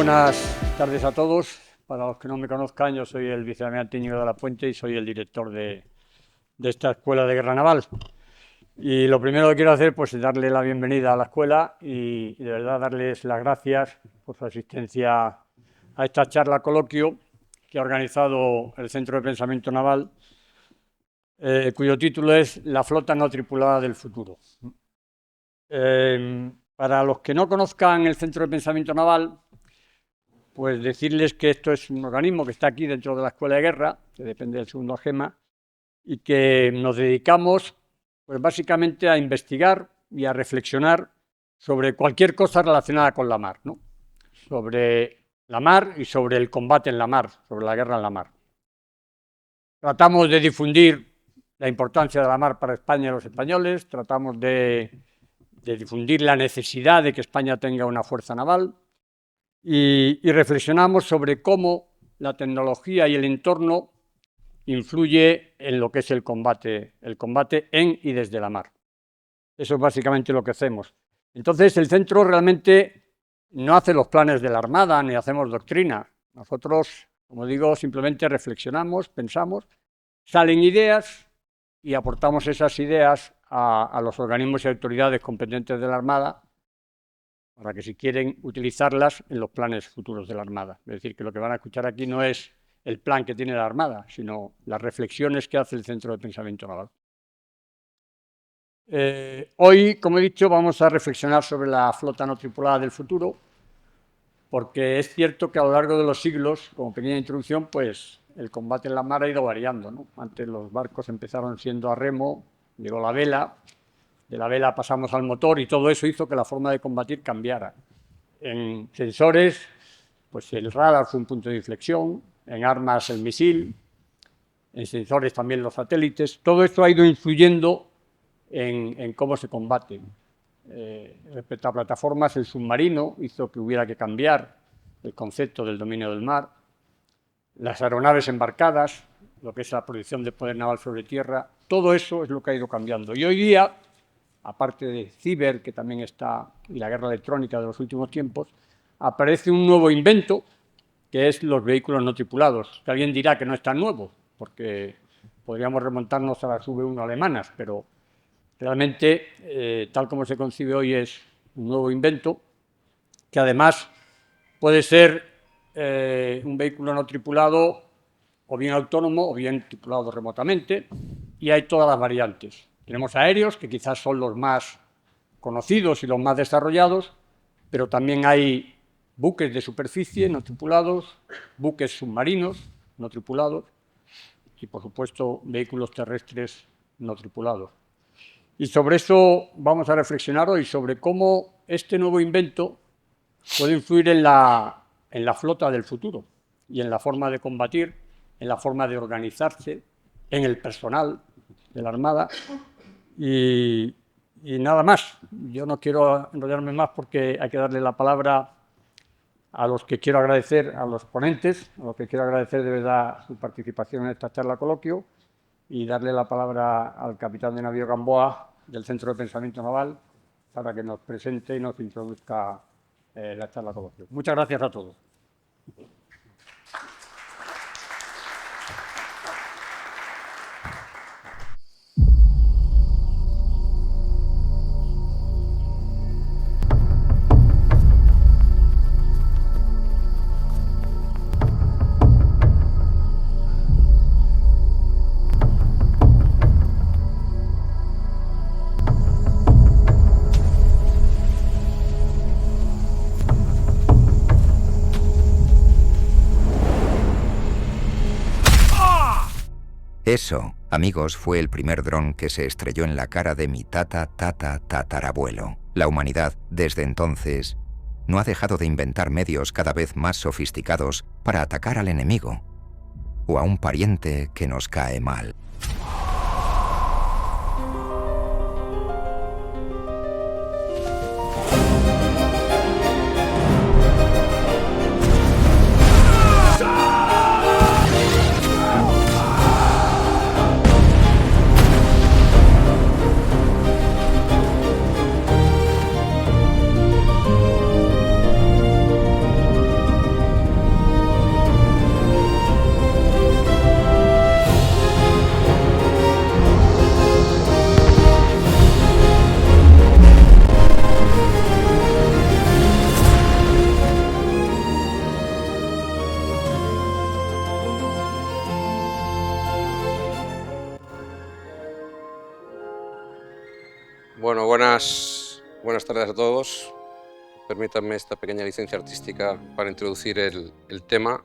Buenas tardes a todos. Para los que no me conozcan, yo soy el vicealmirante Íñigo de la Puente y soy el director de esta Escuela de Guerra Naval. Y lo primero que quiero hacer pues, es darle la bienvenida a la escuela y de verdad darles las gracias por su asistencia a esta charla coloquio que ha organizado el Centro de Pensamiento Naval, cuyo título es La flota no tripulada del futuro. Para los que no conozcan el Centro de Pensamiento Naval, pues decirles que esto es un organismo que está aquí dentro de la Escuela de Guerra, que depende del segundo AGEMA, y que nos dedicamos pues básicamente a investigar y a reflexionar sobre cualquier cosa relacionada con la mar, ¿no? Sobre la mar y sobre el combate en la mar, sobre la guerra en la mar. Tratamos de difundir la importancia de la mar para España y los españoles, tratamos de difundir la necesidad de que España tenga una fuerza naval y reflexionamos sobre cómo la tecnología y el entorno influye en lo que es el combate en y desde la mar. Eso es básicamente lo que hacemos. Entonces, el centro realmente no hace los planes de la Armada ni hacemos doctrina. Nosotros, como digo, simplemente reflexionamos, pensamos, salen ideas y aportamos esas ideas a los organismos y autoridades competentes de la Armada para que si quieren utilizarlas en los planes futuros de la Armada. Es decir, que lo que van a escuchar aquí no es el plan que tiene la Armada, sino las reflexiones que hace el Centro de Pensamiento Naval. Hoy, como he dicho, vamos a reflexionar sobre la flota no tripulada del futuro, porque es cierto que a lo largo de los siglos, como pequeña introducción, pues el combate en la mar ha ido variando, ¿no? Antes los barcos empezaron siendo a remo, llegó la vela, de la vela pasamos al motor y todo eso hizo que la forma de combatir cambiara. En sensores, pues el radar fue un punto de inflexión, en armas el misil, en sensores también los satélites. Todo esto ha ido influyendo en cómo se combate. Respecto a plataformas, el submarino hizo que hubiera que cambiar el concepto del dominio del mar. Las aeronaves embarcadas, lo que es la proyección de poder naval sobre tierra, todo eso es lo que ha ido cambiando. Y hoy día, aparte de ciber, que también está, y la guerra electrónica de los últimos tiempos, aparece un nuevo invento, que es los vehículos no tripulados, que alguien dirá que no es tan nuevo, porque podríamos remontarnos a las V1 alemanas, pero realmente, tal como se concibe hoy, es un nuevo invento, que además puede ser un vehículo no tripulado, o bien autónomo, o bien tripulado remotamente, y hay todas las variantes. Tenemos aéreos, que quizás son los más conocidos y los más desarrollados, pero también hay buques de superficie no tripulados, buques submarinos no tripulados y, por supuesto, vehículos terrestres no tripulados. Y sobre eso vamos a reflexionar hoy, sobre cómo este nuevo invento puede influir en la flota del futuro y en la forma de combatir, en la forma de organizarse, en el personal de la Armada y nada más. Yo no quiero enrollarme más porque hay que darle la palabra a los que quiero agradecer, a los ponentes, a los que quiero agradecer de verdad su participación en esta charla coloquio y darle la palabra al capitán de navío Gamboa del Centro de Pensamiento Naval para que nos presente y nos introduzca la charla coloquio. Muchas gracias a todos. Eso, amigos, fue el primer dron que se estrelló en la cara de mi tatarabuelo. La humanidad, desde entonces, no ha dejado de inventar medios cada vez más sofisticados para atacar al enemigo o a un pariente que nos cae mal. Bueno, buenas tardes a todos. Permítanme esta pequeña licencia artística para introducir el tema.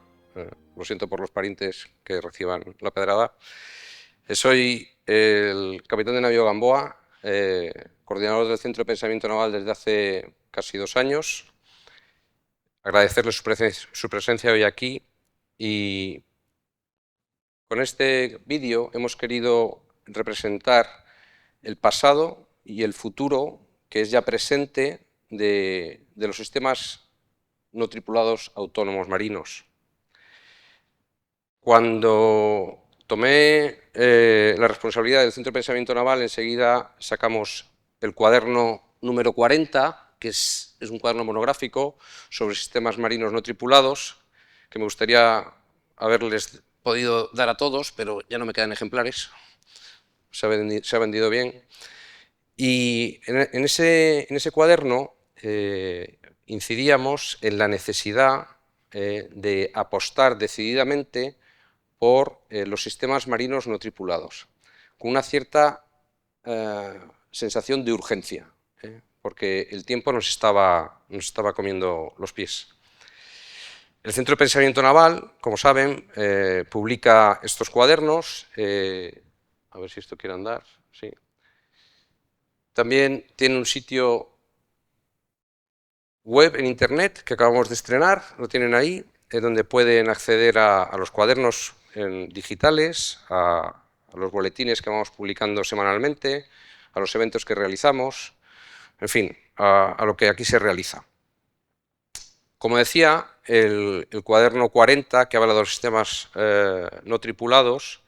Lo siento por los parientes que reciban la pedrada. Soy el capitán de navío Gamboa, coordinador del Centro de Pensamiento Naval desde hace casi 2 años. Agradecerles su presencia hoy aquí, y con este vídeo hemos querido representar el pasado y el futuro, que es ya presente, de los sistemas no tripulados autónomos marinos. Cuando tomé la responsabilidad del Centro de Pensamiento Naval, enseguida sacamos el cuaderno número 40, que es un cuaderno monográfico sobre sistemas marinos no tripulados, que me gustaría haberles podido dar a todos, pero ya no me quedan ejemplares. Se ha vendido bien. Y en ese cuaderno incidíamos en la necesidad de apostar decididamente por los sistemas marinos no tripulados, con una cierta sensación de urgencia, porque el tiempo nos estaba comiendo los pies. El Centro de Pensamiento Naval, como saben, publica estos cuadernos. A ver si esto quiere andar. Sí. También tiene un sitio web en internet que acabamos de estrenar, lo tienen ahí, donde pueden acceder a los cuadernos digitales, a los boletines que vamos publicando semanalmente, a los eventos que realizamos, en fin, a lo que aquí se realiza. Como decía, el cuaderno 40, que habla de los sistemas no tripulados,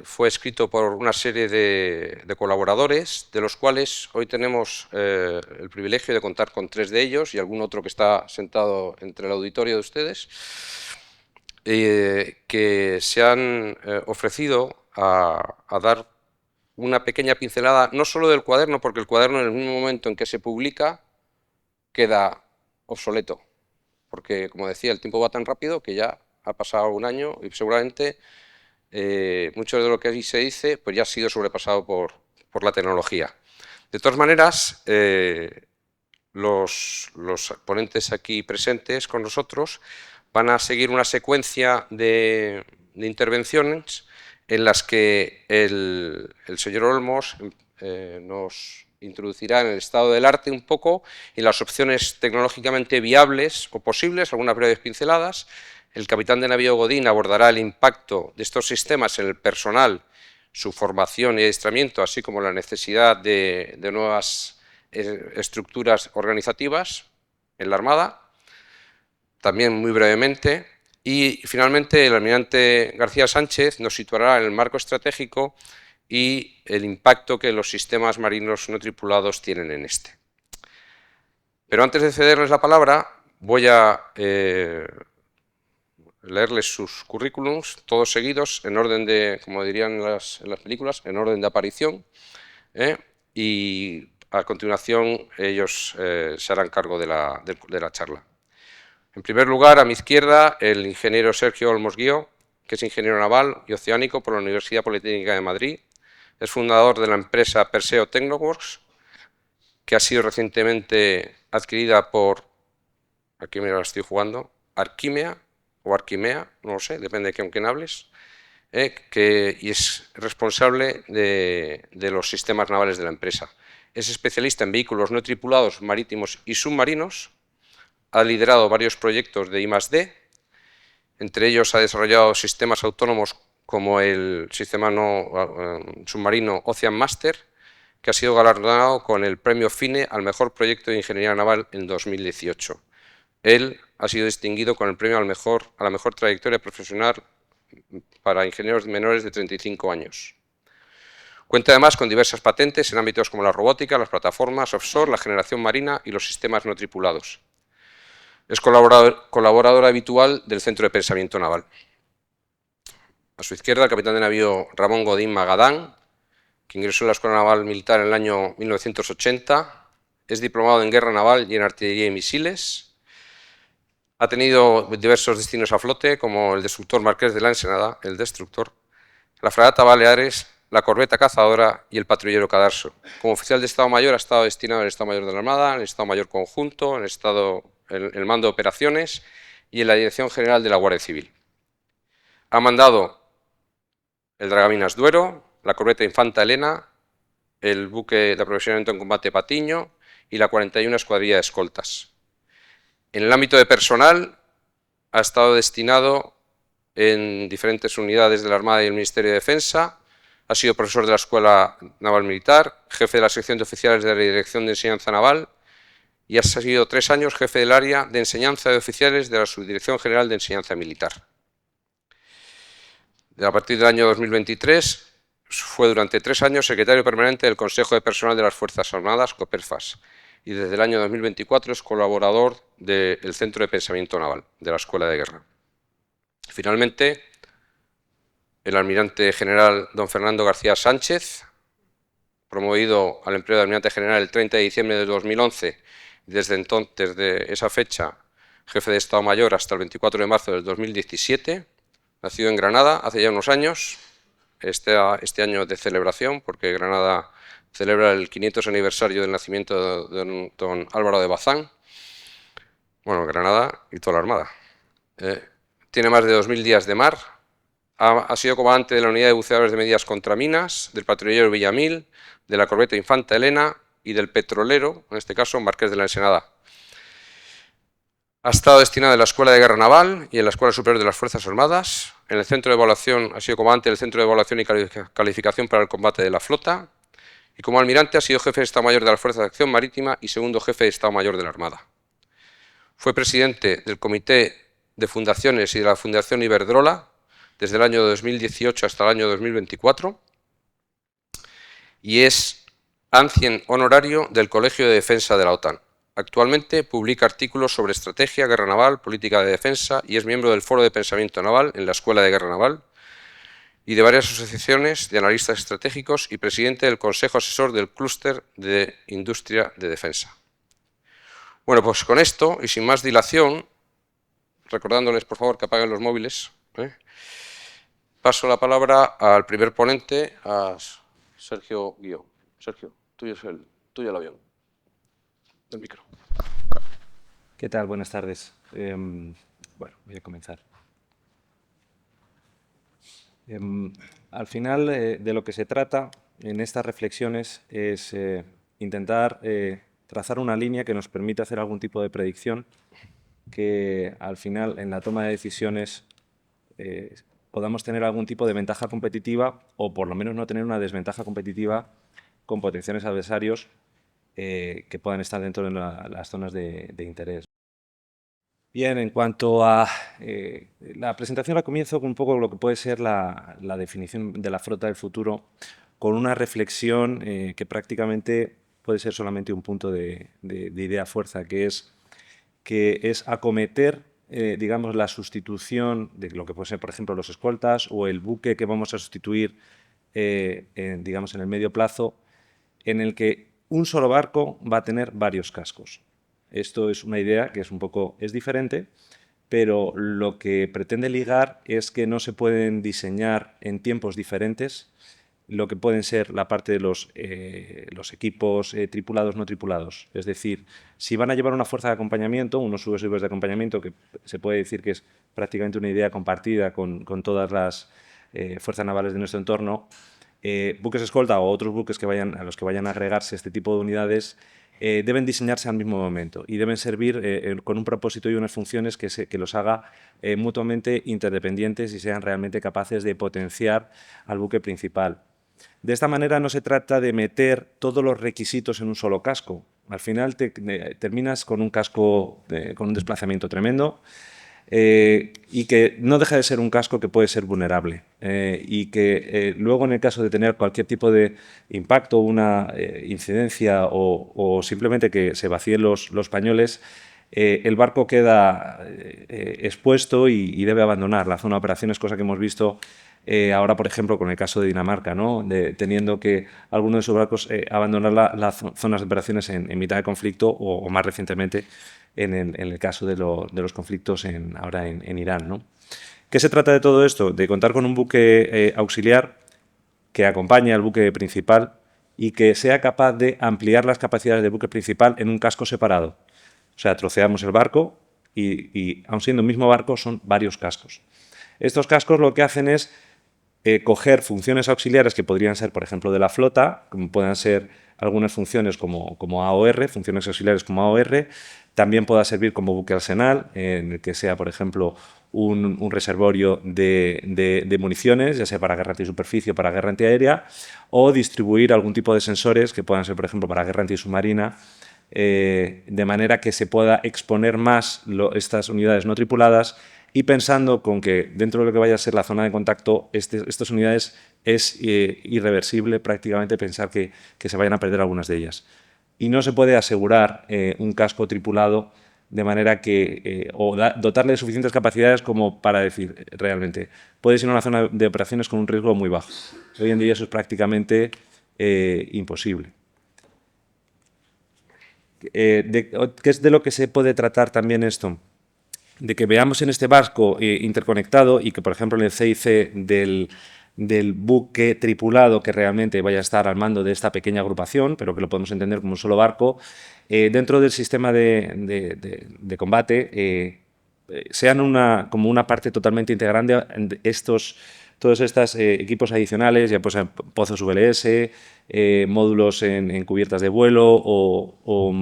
fue escrito por una serie de colaboradores, de los cuales hoy tenemos el privilegio de contar con 3 de ellos y algún otro que está sentado entre el auditorio de ustedes, que se han ofrecido a dar una pequeña pincelada, no solo del cuaderno, porque el cuaderno en el mismo momento en que se publica queda obsoleto, porque, como decía, el tiempo va tan rápido que ya ha pasado 1 año y seguramente mucho de lo que allí se dice pues ya ha sido sobrepasado por la tecnología. De todas maneras, los ponentes aquí presentes con nosotros van a seguir una secuencia de intervenciones en las que el señor Olmos nos introducirá en el estado del arte un poco y las opciones tecnológicamente viables o posibles, algunas breves pinceladas. El capitán de navío Godín abordará el impacto de estos sistemas en el personal, su formación y adiestramiento, así como la necesidad de nuevas estructuras organizativas en la Armada, también muy brevemente. Y finalmente el almirante García Sánchez nos situará en el marco estratégico y el impacto que los sistemas marinos no tripulados tienen en este. Pero antes de cederles la palabra, voy a leerles sus currículums, todos seguidos, en orden de, como dirían en las películas, en orden de aparición, y a continuación ellos se harán cargo de la charla. En primer lugar, a mi izquierda, el ingeniero Sergio Olmos Guío, que es ingeniero naval y oceánico por la Universidad Politécnica de Madrid. Es fundador de la empresa Perseo Technoworks, que ha sido recientemente adquirida por, aquí me la estoy jugando, Arquimea o Arquimea, no lo sé, depende de con quién hables, y es responsable de los sistemas navales de la empresa. Es especialista en vehículos no tripulados marítimos y submarinos, ha liderado varios proyectos de I+D, entre ellos ha desarrollado sistemas autónomos como el sistema submarino Ocean Master, que ha sido galardonado con el premio FINE al mejor proyecto de ingeniería naval en 2018. Él ha sido distinguido con el premio a la mejor trayectoria profesional para ingenieros menores de 35 años. Cuenta además con diversas patentes en ámbitos como la robótica, las plataformas offshore, la generación marina y los sistemas no tripulados. Es colaborador habitual del Centro de Pensamiento Naval. A su izquierda, el capitán de navío Ramón Godín Magadán, que ingresó en la Escuela Naval Militar en el año 1980. Es diplomado en Guerra Naval y en Artillería y Misiles. Ha tenido diversos destinos a flote, como el destructor Marqués de la Ensenada, el destructor, la fragata Baleares la corbeta cazadora y el patrullero Cadarso. Como oficial de Estado Mayor ha estado destinado en el Estado Mayor de la Armada, en el Estado Mayor Conjunto, en el Mando de Operaciones y en la Dirección General de la Guardia Civil. Ha mandado el Dragaminas Duero, la corbeta Infanta Elena, el buque de aprovisionamiento en combate Patiño y la 41 Escuadrilla de Escoltas. En el ámbito de personal ha estado destinado en diferentes unidades de la Armada y el Ministerio de Defensa. Ha sido profesor de la Escuela Naval Militar, jefe de la sección de oficiales de la Dirección de Enseñanza Naval y ha sido 3 años jefe del área de enseñanza de oficiales de la Subdirección General de Enseñanza Militar. A partir del año 2023 fue durante 3 años secretario permanente del Consejo de Personal de las Fuerzas Armadas, COPERFAS, y desde el año 2024 es colaborador del Centro de Pensamiento Naval de la Escuela de Guerra. Finalmente, el almirante general don Fernando García Sánchez, promovido al empleo de almirante general el 30 de diciembre de 2011, y desde entonces, desde esa fecha, jefe de Estado Mayor hasta el 24 de marzo del 2017, nacido en Granada hace ya unos años, este año de celebración, porque Granada celebra el 500 aniversario del nacimiento de don Álvaro de Bazán, bueno, Granada y toda la Armada. Tiene más de 2000 días de mar, ha sido comandante de la Unidad de Buceadores de Medidas contra Minas, del patrullero Villamil, de la corbeta Infanta Elena y del petrolero, en este caso Marqués de la Ensenada. Ha estado destinado en la Escuela de Guerra Naval y en la Escuela Superior de las Fuerzas Armadas. En el Centro de Evaluación ha sido comandante del Centro de Evaluación y Calificación para el Combate de la Flota. Y como almirante ha sido jefe de Estado Mayor de las Fuerzas de Acción Marítima y segundo jefe de Estado Mayor de la Armada. Fue presidente del Comité de Fundaciones y de la Fundación Iberdrola desde el año 2018 hasta el año 2024 y es ancien honorario del Colegio de Defensa de la OTAN. Actualmente publica artículos sobre estrategia, guerra naval, política de defensa y es miembro del Foro de Pensamiento Naval en la Escuela de Guerra Naval y de varias asociaciones de analistas estratégicos y presidente del Consejo Asesor del Clúster de Industria de Defensa. Bueno, pues con esto y sin más dilación, recordándoles por favor que apaguen los móviles, paso la palabra al primer ponente, a Sergio Guió. Sergio, tuyo el avión. El micro. ¿Qué tal? Buenas tardes. Bueno, voy a comenzar. Al final, de lo que se trata en estas reflexiones es intentar trazar una línea que nos permita hacer algún tipo de predicción que al final en la toma de decisiones podamos tener algún tipo de ventaja competitiva o por lo menos no tener una desventaja competitiva con potenciales adversarios que puedan estar dentro de las zonas de interés. Bien, en cuanto a la presentación, la comienzo con un poco lo que puede ser la definición de la flota del futuro, con una reflexión que prácticamente puede ser solamente un punto de idea-fuerza, que es acometer, digamos, la sustitución de lo que puede ser, por ejemplo, los escoltas o el buque que vamos a sustituir, digamos, en el medio plazo, en el que un solo barco va a tener varios cascos. Esto es una idea que es diferente, pero lo que pretende ligar es que no se pueden diseñar en tiempos diferentes lo que pueden ser la parte de los equipos tripulados, no tripulados. Es decir, si van a llevar una fuerza de acompañamiento, unos subsectores de acompañamiento, que se puede decir que es prácticamente una idea compartida con todas las fuerzas navales de nuestro entorno, buques escolta o otros buques a los que vayan a agregarse este tipo de unidades deben diseñarse al mismo momento y deben servir con un propósito y unas funciones que los haga mutuamente interdependientes y sean realmente capaces de potenciar al buque principal. De esta manera no se trata de meter todos los requisitos en un solo casco. Al final terminas con un casco con un desplazamiento tremendo, y que no deja de ser un casco que puede ser vulnerable y que luego en el caso de tener cualquier tipo de impacto, una incidencia o simplemente que se vacíen los pañoles, el barco queda expuesto y debe abandonar la zona de operaciones, cosa que hemos visto ahora, por ejemplo, con el caso de Dinamarca, ¿no? teniendo que algunos de sus barcos abandonar las zonas de operaciones en mitad de conflicto o más recientemente en el caso de los conflictos ahora en Irán, ¿no? ¿Qué se trata de todo esto? De contar con un buque auxiliar que acompañe al buque principal y que sea capaz de ampliar las capacidades del buque principal en un casco separado. O sea, troceamos el barco y aun siendo el mismo barco, son varios cascos. Estos cascos lo que hacen es coger funciones auxiliares que podrían ser, por ejemplo, de la flota, como puedan ser algunas funciones como AOR, funciones auxiliares como AOR, también pueda servir como buque arsenal, en el que sea, por ejemplo, un reservorio de municiones, ya sea para guerra antisuperficie o para guerra antiaérea, o distribuir algún tipo de sensores que puedan ser, por ejemplo, para guerra antisubmarina, de manera que se pueda exponer más estas unidades no tripuladas y pensando con que dentro de lo que vaya a ser la zona de contacto, estas unidades es irreversible prácticamente pensar que se vayan a perder algunas de ellas. Y no se puede asegurar un casco tripulado de manera que, o dotarle de suficientes capacidades como para decir realmente, puedes ir a una zona de operaciones con un riesgo muy bajo. Hoy en día eso es prácticamente imposible. ¿Qué es de lo que se puede tratar también esto? De que veamos en este barco interconectado y que, por ejemplo, en el CIC del buque tripulado que realmente vaya a estar al mando de esta pequeña agrupación, pero que lo podemos entender como un solo barco, dentro del sistema de combate sean como una parte totalmente integrante todos estos equipos adicionales, ya pues pozos VLS, módulos en cubiertas de vuelo o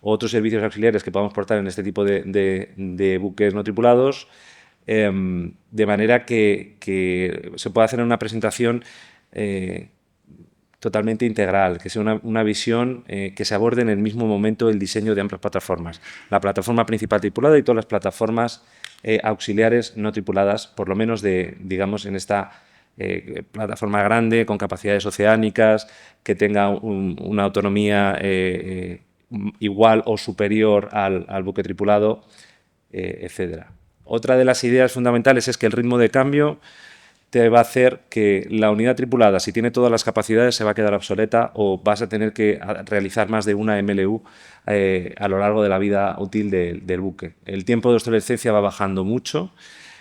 otros servicios auxiliares que podamos portar en este tipo de buques no tripulados, de manera que se pueda hacer una presentación totalmente integral, que sea una visión que se aborde en el mismo momento el diseño de ambas plataformas. La plataforma principal tripulada y todas las plataformas auxiliares no tripuladas, por lo menos digamos, en esta plataforma grande, con capacidades oceánicas, que tenga una autonomía igual o superior al buque tripulado, etcétera. Otra de las ideas fundamentales es que el ritmo de cambio te va a hacer que la unidad tripulada, si tiene todas las capacidades, se va a quedar obsoleta o vas a tener que realizar más de una MLU a lo largo de la vida útil del buque. El tiempo de obsolescencia va bajando mucho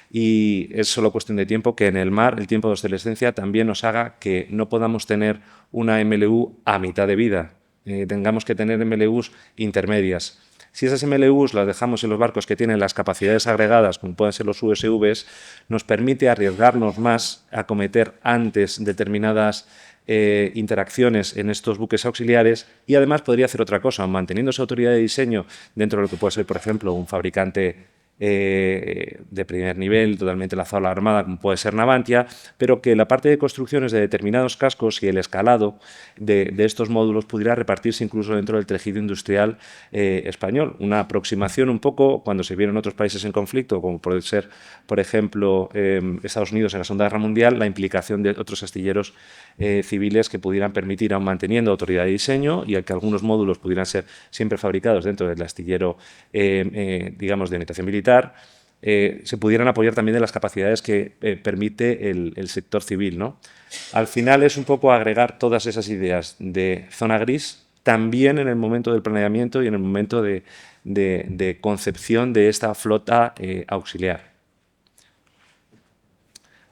y es solo cuestión de tiempo que en el mar el tiempo de obsolescencia también nos haga que no podamos tener una MLU a mitad de vida, tengamos que tener MLUs intermedias. Si esas MLUs las dejamos en los barcos que tienen las capacidades agregadas, como pueden ser los USVs, nos permite arriesgarnos más a cometer antes determinadas interacciones en estos buques auxiliares y además podría hacer otra cosa, manteniendo esa autoridad de diseño dentro de lo que puede ser, por ejemplo, un fabricante de primer nivel, totalmente enlazado a la Armada, como puede ser Navantia, pero que la parte de construcciones de determinados cascos y el escalado de estos módulos pudiera repartirse incluso dentro del tejido industrial español. Una aproximación un poco cuando se vieron otros países en conflicto, como puede ser, por ejemplo, Estados Unidos en la Segunda Guerra Mundial, la implicación de otros astilleros civiles que pudieran permitir, aún manteniendo autoridad de diseño, y que algunos módulos pudieran ser siempre fabricados dentro del astillero, digamos, de orientación militar, se pudieran apoyar también de las capacidades que permite el sector civil, ¿no? Al final es un poco agregar todas esas ideas de zona gris también en el momento del planeamiento y en el momento de concepción de esta flota auxiliar.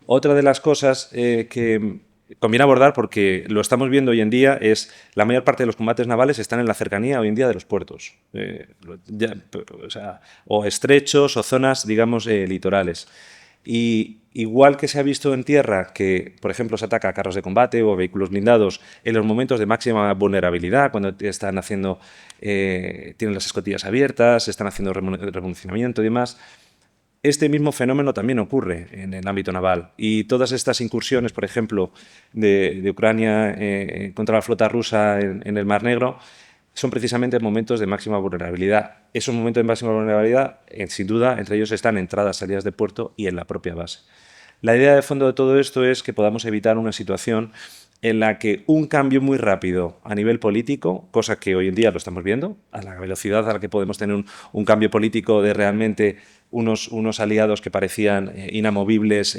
Otra de las cosas que conviene abordar, porque lo estamos viendo hoy en día, es la mayor parte de los combates navales están en la cercanía hoy en día de los puertos, o estrechos o zonas, digamos, litorales. Y igual que se ha visto en tierra que, por ejemplo, se ataca a carros de combate o vehículos blindados en los momentos de máxima vulnerabilidad, cuando están haciendo, tienen las escotillas abiertas, están haciendo remunicionamiento y demás, este mismo fenómeno también ocurre en el ámbito naval y todas estas incursiones, por ejemplo, de Ucrania contra la flota rusa en el Mar Negro, son precisamente momentos de máxima vulnerabilidad. Esos momentos de máxima vulnerabilidad, sin duda, entre ellos están entradas, salidas de puerto y en la propia base. La idea de fondo de todo esto es que podamos evitar una situación en la que un cambio muy rápido a nivel político, cosa que hoy en día lo estamos viendo, a la velocidad a la que podemos tener un cambio político de realmente unos aliados que parecían inamovibles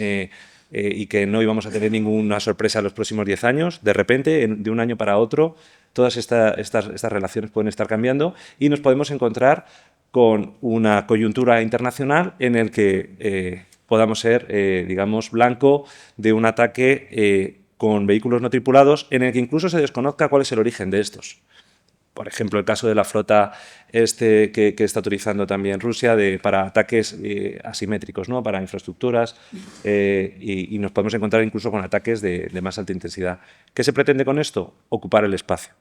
y que no íbamos a tener ninguna sorpresa en los próximos 10 años, de repente, de un año para otro, todas estas relaciones pueden estar cambiando y nos podemos encontrar con una coyuntura internacional en el que podamos ser, digamos, blanco de un ataque con vehículos no tripulados en el que incluso se desconozca cuál es el origen de estos. Por ejemplo, el caso de la flota que está utilizando también Rusia para ataques asimétricos, ¿no? Para infraestructuras, y nos podemos encontrar incluso con ataques de más alta intensidad. ¿Qué se pretende con esto? Ocupar el espacio.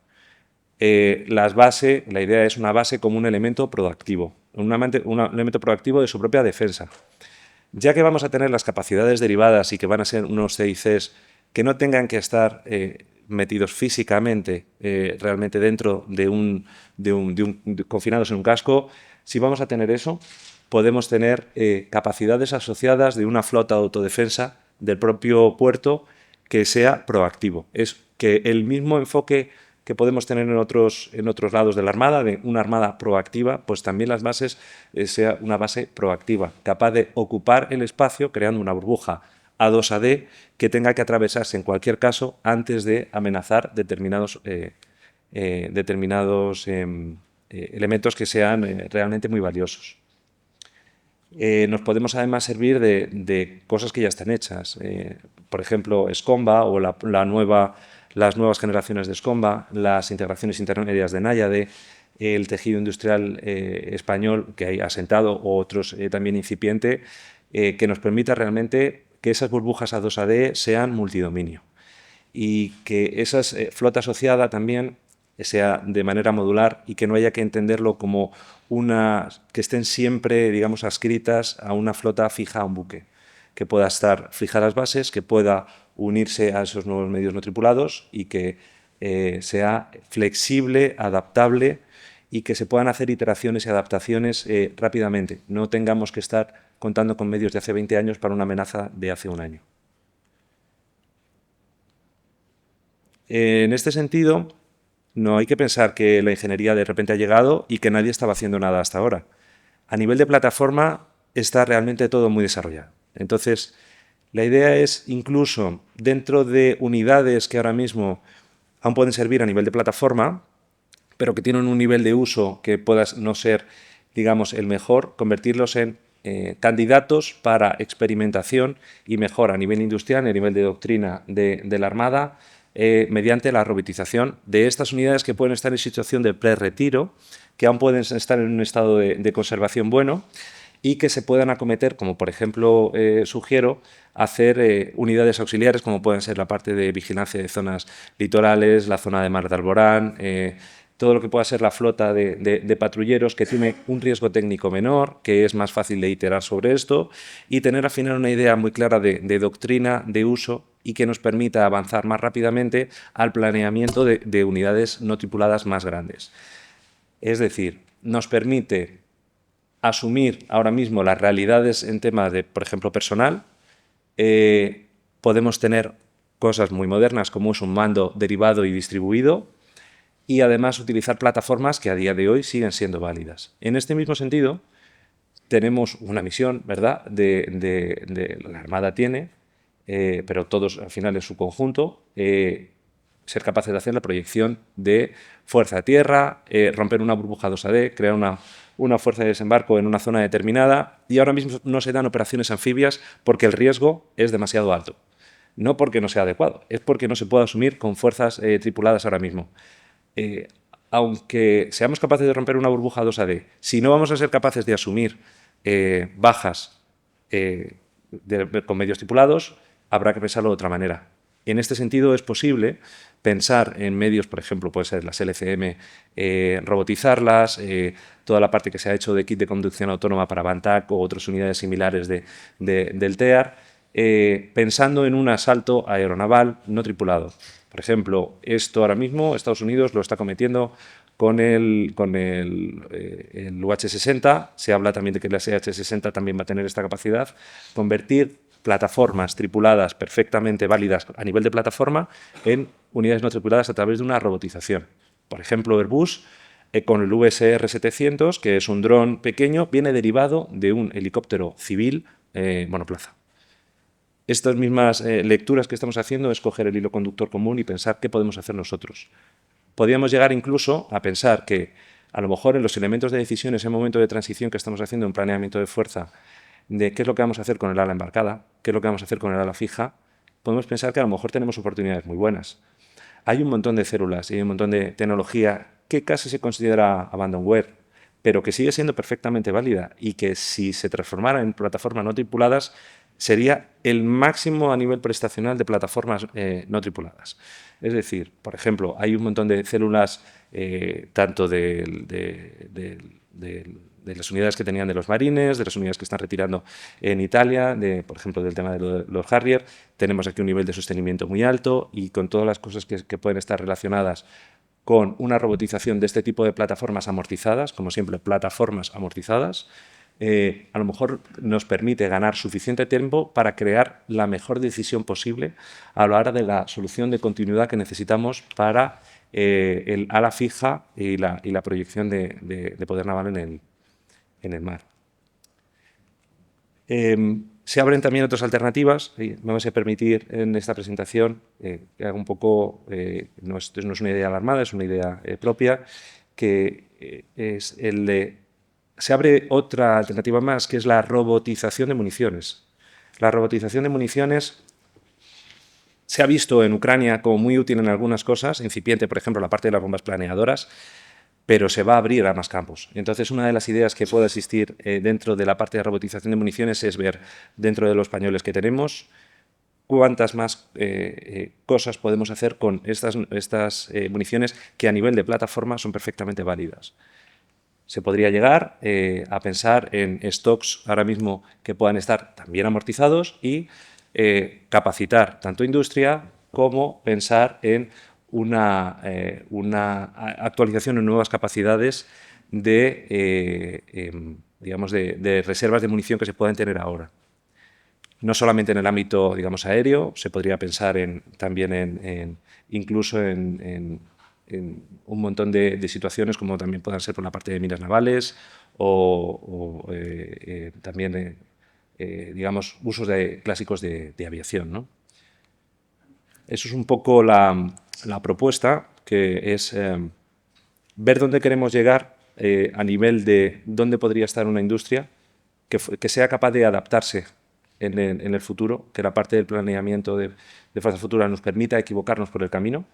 La idea es una base como un elemento proactivo, un elemento proactivo de su propia defensa. Ya que vamos a tener las capacidades derivadas y que van a ser unos CICs que no tengan que estar metidos físicamente realmente dentro confinados en un casco, si vamos a tener eso, podemos tener capacidades asociadas de una flota de autodefensa del propio puerto que sea proactivo. Es que el mismo enfoque que podemos tener en otros lados de la Armada, de una Armada proactiva, pues también las bases sea una base proactiva, capaz de ocupar el espacio creando una burbuja A2AD que tenga que atravesarse en cualquier caso antes de amenazar determinados elementos que sean realmente muy valiosos. Nos podemos además servir de cosas que ya están hechas. Por ejemplo, Escomba o las nuevas generaciones de Escomba, las integraciones intermedias de Náyade, el tejido industrial español que hay asentado o otros también incipiente, que nos permita realmente que esas burbujas A2AD sean multidominio y que esa flota asociada también sea de manera modular y que no haya que entenderlo como que estén siempre, digamos, adscritas a una flota fija, a un buque, que pueda estar fija a las bases, que pueda unirse a esos nuevos medios no tripulados y que sea flexible, adaptable y que se puedan hacer iteraciones y adaptaciones rápidamente. No tengamos que estar contando con medios de hace 20 años para una amenaza de hace un año. En este sentido, no hay que pensar que la ingeniería de repente ha llegado y que nadie estaba haciendo nada hasta ahora. A nivel de plataforma está realmente todo muy desarrollado. Entonces, la idea es incluso dentro de unidades que ahora mismo aún pueden servir a nivel de plataforma, pero que tienen un nivel de uso que pueda no ser, digamos, el mejor, convertirlos en candidatos para experimentación y mejora a nivel industrial, a nivel de doctrina de la Armada, mediante la robotización de estas unidades que pueden estar en situación de pre-retiro, que aún pueden estar en un estado de conservación bueno y que se puedan acometer, como por ejemplo sugiero, hacer unidades auxiliares, como pueden ser la parte de vigilancia de zonas litorales, la zona de Mar de Alborán, todo lo que pueda ser la flota de patrulleros que tiene un riesgo técnico menor, que es más fácil de iterar sobre esto y tener al final una idea muy clara de doctrina, de uso y que nos permita avanzar más rápidamente al planeamiento de unidades no tripuladas más grandes. Es decir, nos permite asumir ahora mismo las realidades en temas de, por ejemplo, personal. Podemos tener cosas muy modernas como es un mando derivado y distribuido y además utilizar plataformas que a día de hoy siguen siendo válidas. En este mismo sentido, tenemos una misión, ¿verdad?, la Armada tiene, pero todos al final en su conjunto, ser capaces de hacer la proyección de fuerza a tierra, romper una burbuja 2AD, crear una fuerza de desembarco en una zona determinada y ahora mismo no se dan operaciones anfibias porque el riesgo es demasiado alto. No porque no sea adecuado, es porque no se puede asumir con fuerzas tripuladas ahora mismo. Aunque seamos capaces de romper una burbuja 2AD, si no vamos a ser capaces de asumir bajas con medios tripulados, habrá que pensarlo de otra manera. En este sentido es posible pensar en medios, por ejemplo, puede ser las LCM, robotizarlas, toda la parte que se ha hecho de kit de conducción autónoma para Bantac o otras unidades similares del TEAR, pensando en un asalto aeronaval no tripulado. Por ejemplo, esto ahora mismo Estados Unidos lo está cometiendo con el UH-60, se habla también de que la SH-60 también va a tener esta capacidad, convertir plataformas tripuladas perfectamente válidas a nivel de plataforma en unidades no tripuladas a través de una robotización. Por ejemplo, Airbus con el VSR-700, que es un dron pequeño, viene derivado de un helicóptero civil monoplaza. Estas mismas lecturas que estamos haciendo es coger el hilo conductor común y pensar qué podemos hacer nosotros. Podríamos llegar incluso a pensar que a lo mejor en los elementos de decisión, ese momento de transición que estamos haciendo en planeamiento de fuerza, de qué es lo que vamos a hacer con el ala embarcada, qué es lo que vamos a hacer con el ala fija, podemos pensar que a lo mejor tenemos oportunidades muy buenas. Hay un montón de células y hay un montón de tecnología que casi se considera abandonware, pero que sigue siendo perfectamente válida y que si se transformara en plataformas no tripuladas sería el máximo a nivel prestacional de plataformas no tripuladas. Es decir, por ejemplo, hay un montón de células tanto de las unidades que tenían de los marines, de las unidades que están retirando en Italia, por ejemplo, del tema de los Harrier. Tenemos aquí un nivel de sostenimiento muy alto y con todas las cosas que pueden estar relacionadas con una robotización de este tipo de plataformas amortizadas, como siempre, plataformas amortizadas, a lo mejor nos permite ganar suficiente tiempo para crear la mejor decisión posible a la hora de la solución de continuidad que necesitamos para el ala fija y la proyección de poder naval en el mar. Se abren también otras alternativas. Me vais a permitir en esta presentación que haga un poco, no es una idea alarmada, es una idea propia, que es el de... Se abre otra alternativa más, que es la robotización de municiones. La robotización de municiones se ha visto en Ucrania como muy útil en algunas cosas, incipiente, por ejemplo, la parte de las bombas planeadoras, pero se va a abrir a más campos. Entonces, una de las ideas que puede existir dentro de la parte de robotización de municiones es ver, dentro de los pañuelos que tenemos, cuántas más cosas podemos hacer con estas municiones que a nivel de plataforma son perfectamente válidas. Se podría llegar a pensar en stocks ahora mismo que puedan estar también amortizados y capacitar tanto industria como pensar en una actualización en nuevas capacidades digamos de reservas de munición que se pueden tener ahora. No solamente en el ámbito, digamos, aéreo, se podría pensar también incluso en un montón de situaciones, como también puedan ser por la parte de minas navales o también, digamos, usos clásicos de aviación, ¿no? Eso es un poco la propuesta, que es ver dónde queremos llegar a nivel de dónde podría estar una industria que sea capaz de adaptarse en el futuro, que la parte del planeamiento de fase futura nos permita equivocarnos por el camino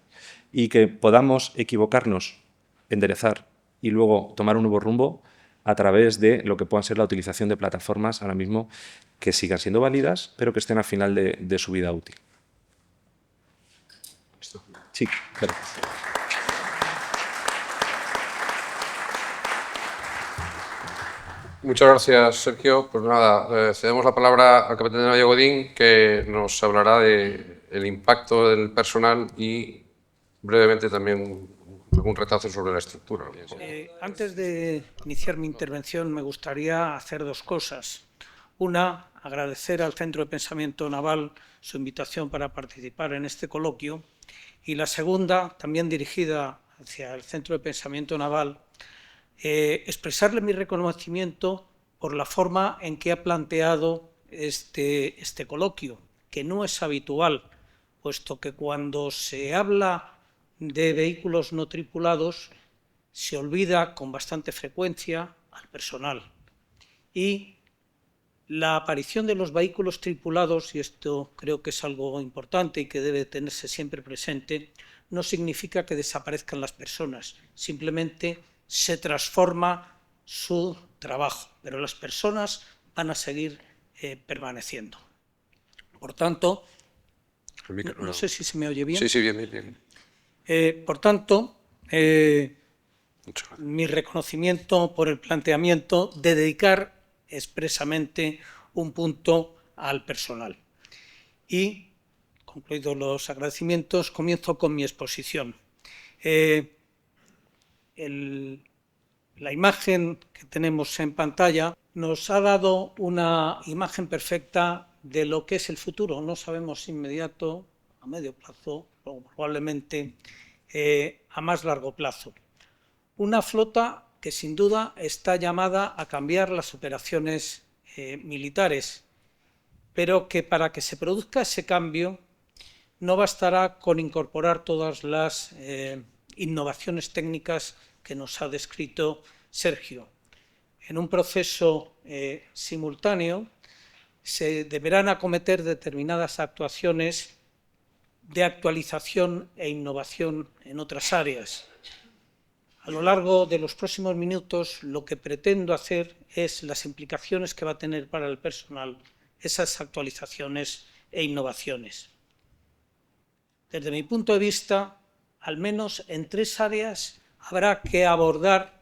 y que podamos equivocarnos, enderezar y luego tomar un nuevo rumbo a través de lo que puedan ser la utilización de plataformas ahora mismo que sigan siendo válidas, pero que estén al final de su vida útil. Sí, gracias. Muchas gracias, Sergio. Pues nada, cedemos la palabra al capitán de navío Godín, que nos hablará del impacto del personal y brevemente también algún retazo sobre la estructura. Antes de iniciar mi intervención me gustaría hacer dos cosas. Una, agradecer al Centro de Pensamiento Naval su invitación para participar en este coloquio, y la segunda, también dirigida hacia el Centro de Pensamiento Naval, expresarle mi reconocimiento por la forma en que ha planteado este coloquio, que no es habitual, puesto que cuando se habla de vehículos no tripulados se olvida con bastante frecuencia al personal. Y la aparición de los vehículos tripulados, y esto creo que es algo importante y que debe tenerse siempre presente, no significa que desaparezcan las personas, simplemente se transforma su trabajo, pero las personas van a seguir permaneciendo. Por tanto, no sé si se me oye bien. Sí, sí, bien. Por tanto, mi reconocimiento por el planteamiento de dedicar expresamente un punto al personal. Y, concluidos los agradecimientos, comienzo con mi exposición. La imagen que tenemos en pantalla nos ha dado una imagen perfecta de lo que es el futuro. No sabemos inmediato, a medio plazo, o probablemente a más largo plazo. Una flota que sin duda está llamada a cambiar las operaciones militares, pero que para que se produzca ese cambio no bastará con incorporar todas las innovaciones técnicas que nos ha descrito Sergio. En un proceso simultáneo se deberán acometer determinadas actuaciones de actualización e innovación en otras áreas. A lo largo de los próximos minutos lo que pretendo hacer es las implicaciones que va a tener para el personal esas actualizaciones e innovaciones. Desde mi punto de vista, al menos en 3 áreas habrá que abordar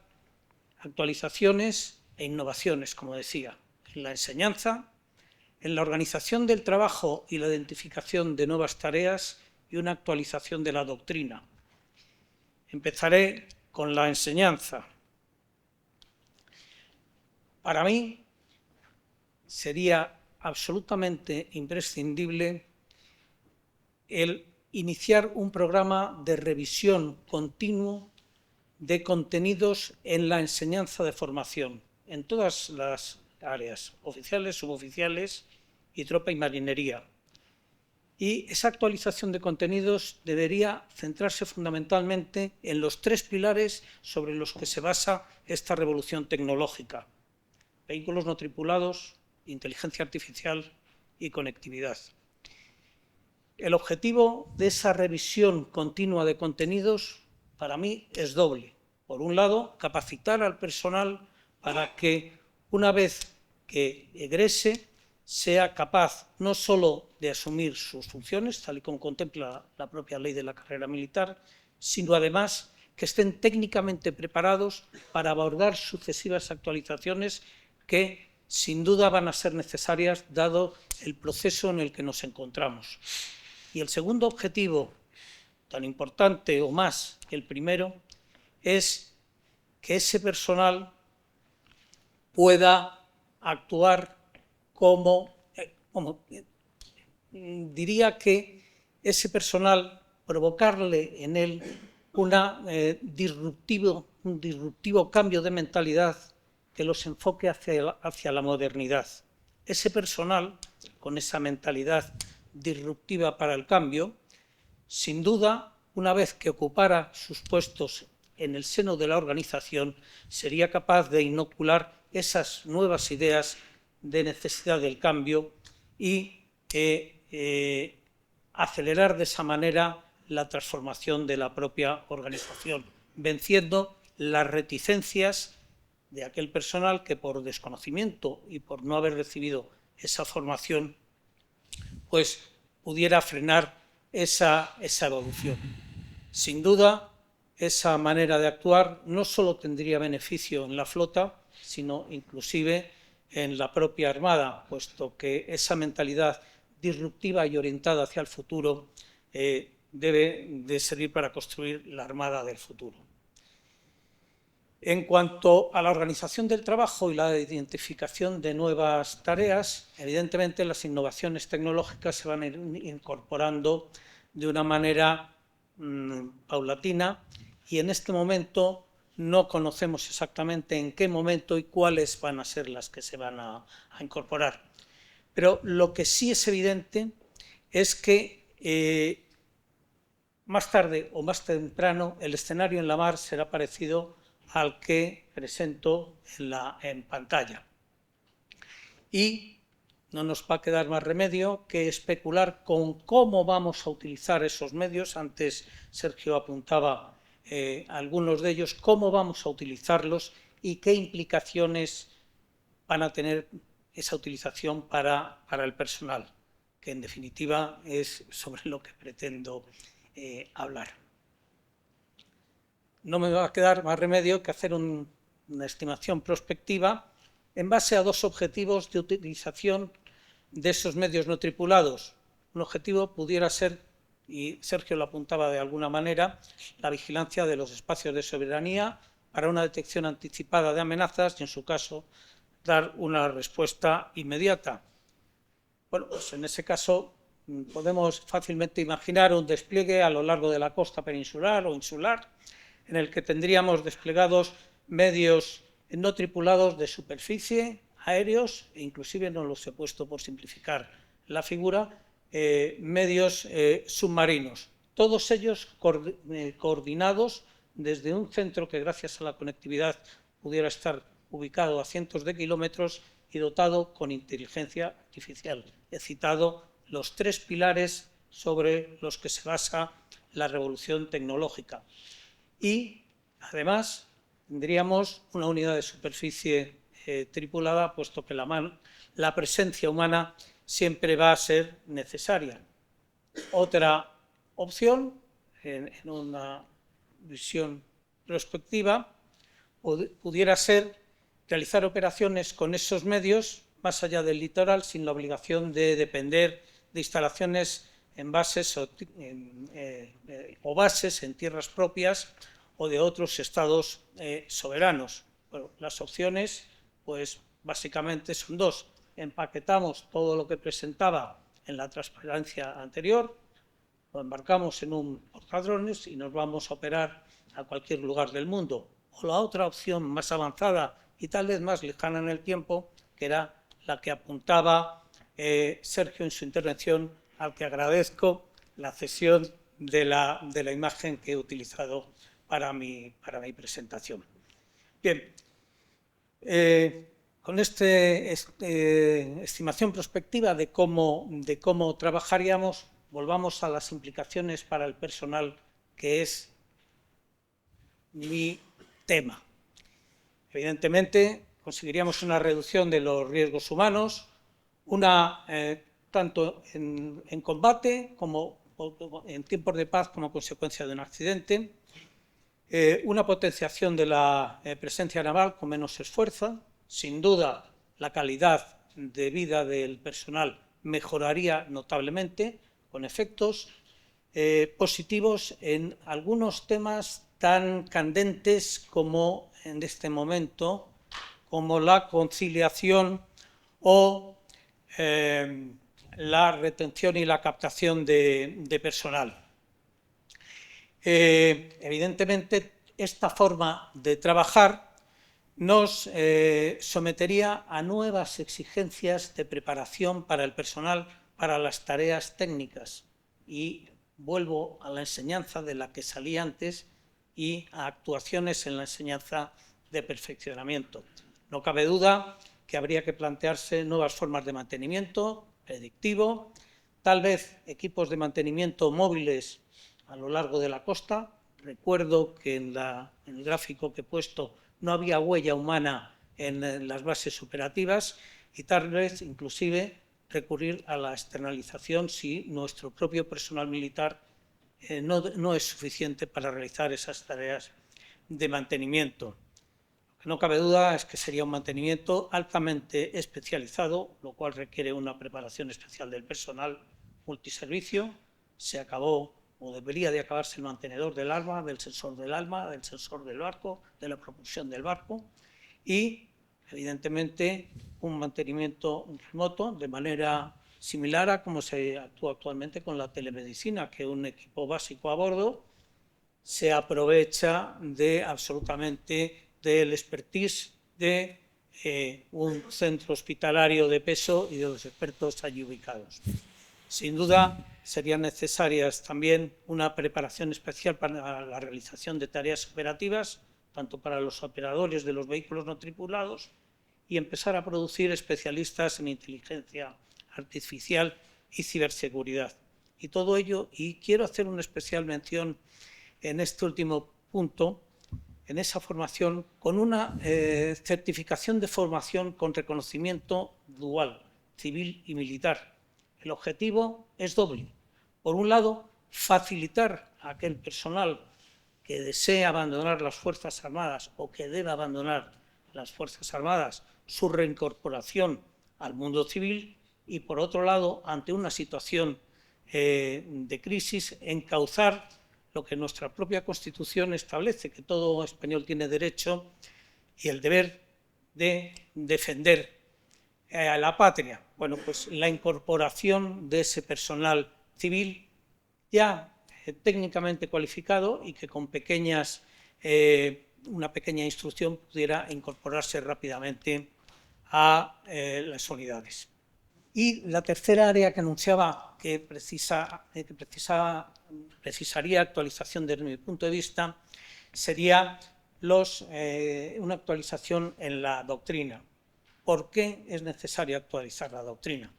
actualizaciones e innovaciones, como decía, en la enseñanza, en la organización del trabajo y la identificación de nuevas tareas y una actualización de la doctrina. Empezaré con la enseñanza. Para mí sería absolutamente imprescindible el iniciar un programa de revisión continuo de contenidos en la enseñanza de formación, en todas las áreas, oficiales, suboficiales y tropa y marinería. Y esa actualización de contenidos debería centrarse fundamentalmente en los 3 pilares sobre los que se basa esta revolución tecnológica: vehículos no tripulados, inteligencia artificial y conectividad. El objetivo de esa revisión continua de contenidos para mí es doble. Por un lado, capacitar al personal para que una vez que egrese sea capaz no solo de asumir sus funciones, tal y como contempla la propia ley de la carrera militar, sino además que estén técnicamente preparados para abordar sucesivas actualizaciones que sin duda van a ser necesarias dado el proceso en el que nos encontramos. Y el segundo objetivo, tan importante o más que el primero, es que ese personal pueda actuar diría que ese personal, provocarle en él un disruptivo cambio de mentalidad que los enfoque hacia la modernidad. Ese personal, con esa mentalidad disruptiva para el cambio, sin duda, una vez que ocupara sus puestos en el seno de la organización, sería capaz de inocular esas nuevas ideas de necesidad del cambio y acelerar de esa manera la transformación de la propia organización, venciendo las reticencias de aquel personal que por desconocimiento y por no haber recibido esa formación, pues pudiera frenar esa evolución. Sin duda, esa manera de actuar no solo tendría beneficio en la flota, sino inclusive en la propia Armada, puesto que esa mentalidad disruptiva y orientada hacia el futuro debe de servir para construir la Armada del futuro. En cuanto a la organización del trabajo y la identificación de nuevas tareas, evidentemente las innovaciones tecnológicas se van a ir incorporando de una manera paulatina y en este momento no conocemos exactamente en qué momento y cuáles van a ser las que se van a incorporar. Pero lo que sí es evidente es que más tarde o más temprano el escenario en la mar será parecido al que presento en pantalla. Y no nos va a quedar más remedio que especular con cómo vamos a utilizar esos medios. Antes Sergio apuntaba algunos de ellos, cómo vamos a utilizarlos y qué implicaciones van a tener esa utilización para el personal, que en definitiva es sobre lo que pretendo hablar. No me va a quedar más remedio que hacer una estimación prospectiva en base a 2 objetivos de utilización de esos medios no tripulados. Un objetivo pudiera ser, y Sergio lo apuntaba de alguna manera, la vigilancia de los espacios de soberanía para una detección anticipada de amenazas y, en su caso, dar una respuesta inmediata. Bueno, pues en ese caso podemos fácilmente imaginar un despliegue a lo largo de la costa peninsular o insular, en el que tendríamos desplegados medios no tripulados de superficie, aéreos, e inclusive, no los he puesto por simplificar la figura, medios submarinos, todos ellos coordinados desde un centro que gracias a la conectividad pudiera estar ubicado a cientos de kilómetros y dotado con inteligencia artificial. He citado los 3 pilares sobre los que se basa la revolución tecnológica. Y, además, tendríamos una unidad de superficie tripulada, puesto que la presencia humana siempre va a ser necesaria. Otra opción, en una visión prospectiva, pudiera ser realizar operaciones con esos medios más allá del litoral, sin la obligación de depender de instalaciones en bases o bases en tierras propias o de otros estados soberanos. Bueno, las opciones, pues básicamente son dos. Empaquetamos todo lo que presentaba en la transparencia anterior, lo embarcamos en un portadrones y nos vamos a operar a cualquier lugar del mundo. O la otra opción más avanzada y tal vez más lejana en el tiempo, que era la que apuntaba Sergio en su intervención, al que agradezco la cesión de la imagen que he utilizado para mi presentación. Bien, con esta estimación prospectiva de cómo trabajaríamos, volvamos a las implicaciones para el personal, que es mi tema. Evidentemente, conseguiríamos una reducción de los riesgos humanos, tanto en combate como en tiempos de paz como consecuencia de un accidente, una potenciación de la presencia naval con menos esfuerzo. Sin duda, la calidad de vida del personal mejoraría notablemente, con efectos positivos en algunos temas tan candentes como en este momento, como la conciliación o la retención y la captación de personal. Evidentemente, esta forma de trabajar nos sometería a nuevas exigencias de preparación para el personal para las tareas técnicas, y vuelvo a la enseñanza de la que salí antes y a actuaciones en la enseñanza de perfeccionamiento. No cabe duda que habría que plantearse nuevas formas de mantenimiento predictivo, tal vez equipos de mantenimiento móviles a lo largo de la costa. Recuerdo que en el gráfico que he puesto no había huella humana en las bases operativas, y tal vez inclusive recurrir a la externalización si nuestro propio personal militar no es suficiente para realizar esas tareas de mantenimiento. Lo que no cabe duda es que sería un mantenimiento altamente especializado, lo cual requiere una preparación especial del personal multiservicio. Se acabó, o debería de acabarse, el mantenedor del arma, del sensor del barco, de la propulsión del barco, y evidentemente un mantenimiento remoto de manera similar a como se actúa actualmente con la telemedicina, que un equipo básico a bordo se aprovecha absolutamente del expertise de un centro hospitalario de peso y de los expertos allí ubicados. Sin duda, serían necesarias también una preparación especial para la realización de tareas operativas, tanto para los operadores de los vehículos no tripulados, y empezar a producir especialistas en inteligencia artificial y ciberseguridad. Y todo ello, y quiero hacer una especial mención en este último punto, en esa formación, con una certificación de formación con reconocimiento dual, civil y militar. El objetivo es doble. Por un lado, facilitar a aquel personal que desee abandonar las Fuerzas Armadas o que deba abandonar las Fuerzas Armadas su reincorporación al mundo civil, y por otro lado, ante una situación de crisis, encauzar lo que nuestra propia Constitución establece, que todo español tiene derecho y el deber de defender a la patria. Bueno, pues la incorporación de ese personal civil ya técnicamente cualificado y que con una pequeña instrucción pudiera incorporarse rápidamente a las unidades. Y la tercera área que anunciaba que precisaría actualización desde mi punto de vista sería una actualización en la doctrina. ¿Por qué es necesario actualizar la doctrina?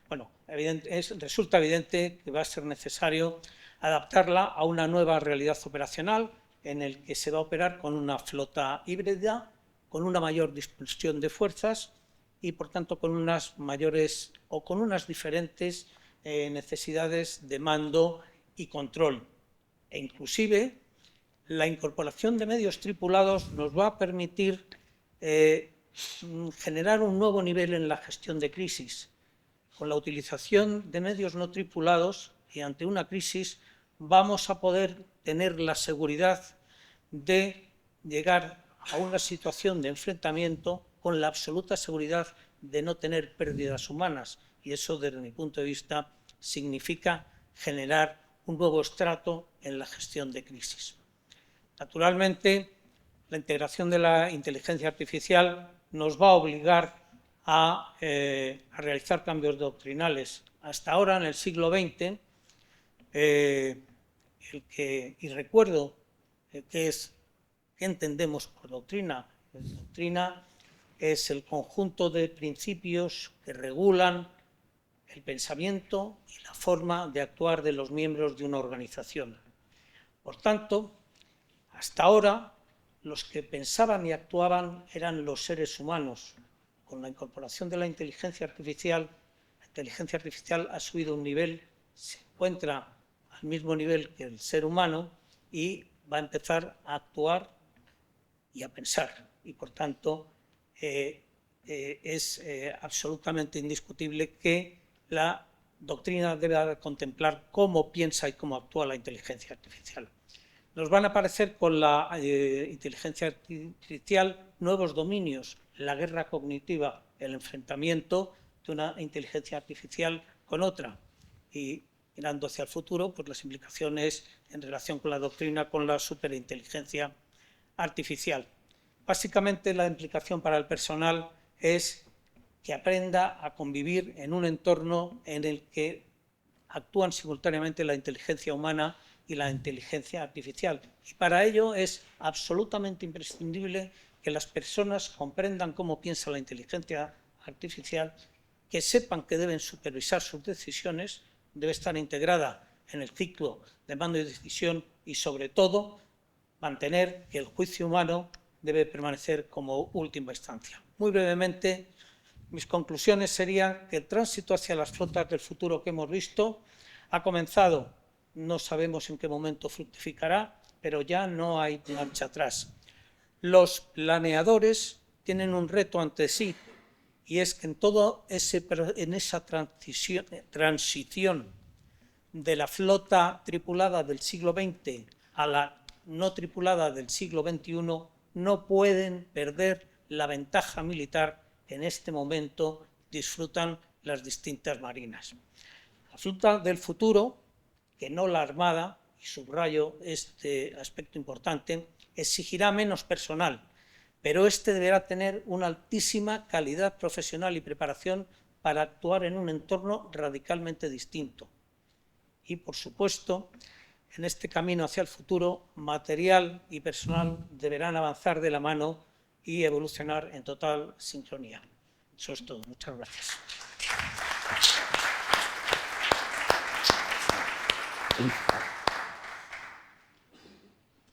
Bueno, resulta evidente que va a ser necesario adaptarla a una nueva realidad operacional en el que se va a operar con una flota híbrida, con una mayor dispersión de fuerzas y, por tanto, con unas mayores o con unas diferentes necesidades de mando y control. E inclusive, la incorporación de medios tripulados nos va a permitir generar un nuevo nivel en la gestión de crisis. Con la utilización de medios no tripulados y ante una crisis vamos a poder tener la seguridad de llegar a una situación de enfrentamiento con la absoluta seguridad de no tener pérdidas humanas, y eso, desde mi punto de vista, significa generar un nuevo estrato en la gestión de crisis. Naturalmente, la integración de la inteligencia artificial nos va a obligar a realizar cambios doctrinales. Hasta ahora, en el siglo XX, y recuerdo qué entendemos por doctrina. Doctrina es el conjunto de principios que regulan el pensamiento y la forma de actuar de los miembros de una organización. Por tanto, hasta ahora, los que pensaban y actuaban eran los seres humanos. Con la incorporación de la inteligencia artificial ha subido un nivel, se encuentra al mismo nivel que el ser humano y va a empezar a actuar y a pensar. Y, por tanto, es absolutamente indiscutible que la doctrina debe contemplar cómo piensa y cómo actúa la inteligencia artificial. Nos van a aparecer con la inteligencia artificial nuevos dominios, la guerra cognitiva, el enfrentamiento de una inteligencia artificial con otra. Y mirando hacia el futuro, pues las implicaciones en relación con la doctrina, con la superinteligencia artificial. Básicamente, la implicación para el personal es que aprenda a convivir en un entorno en el que actúan simultáneamente la inteligencia humana y la inteligencia artificial. Y para ello es absolutamente imprescindible que las personas comprendan cómo piensa la inteligencia artificial, que sepan que deben supervisar sus decisiones, debe estar integrada en el ciclo de mando y decisión y, sobre todo, mantener que el juicio humano debe permanecer como última instancia. Muy brevemente, mis conclusiones serían que el tránsito hacia las flotas del futuro que hemos visto ha comenzado. No sabemos en qué momento fructificará, pero ya no hay marcha atrás. Los planeadores tienen un reto ante sí, y es que en esa transición de la flota tripulada del siglo XX a la no tripulada del siglo XXI, no pueden perder la ventaja militar que en este momento disfrutan las distintas marinas. La flota del futuro, que no la Armada, y subrayo este aspecto importante, exigirá menos personal, pero este deberá tener una altísima calidad profesional y preparación para actuar en un entorno radicalmente distinto. Y, por supuesto, en este camino hacia el futuro, material y personal deberán avanzar de la mano y evolucionar en total sincronía. Eso es todo. Muchas gracias.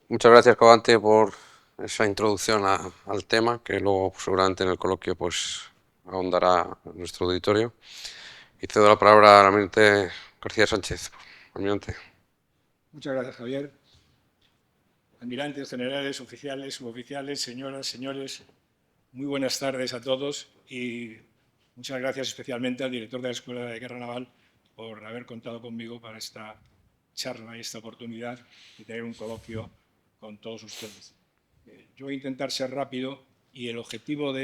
Muchas gracias, Covante, por esa introducción al tema, que luego seguramente en el coloquio pues ahondará nuestro auditorio. Y cedo la palabra al almirante García Sánchez. Almirante. Muchas gracias, Javier. Almirantes, generales, oficiales, suboficiales, señoras, señores, muy buenas tardes a todos y muchas gracias especialmente al director de la Escuela de Guerra Naval por haber contado conmigo para esta charla y esta oportunidad de tener un coloquio con todos ustedes. Yo voy a intentar ser rápido y el objetivo de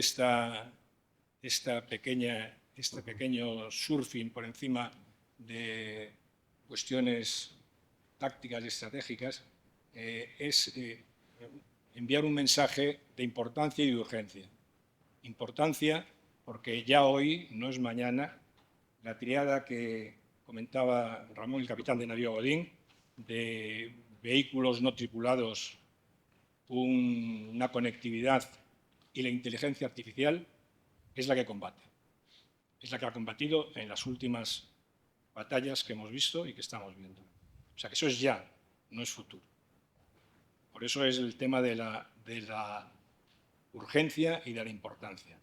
este pequeño surfing por encima de cuestiones tácticas y estratégicas es enviar un mensaje de importancia y de urgencia. Importancia porque ya hoy, no es mañana, la triada que comentaba Ramón, el capitán de navío Godín, de vehículos no tripulados, una conectividad y la inteligencia artificial, es la que combate. es la que ha combatido en las últimas batallas que hemos visto y que estamos viendo. O sea que eso es ya, no es futuro. Por eso es el tema de la urgencia y de la importancia.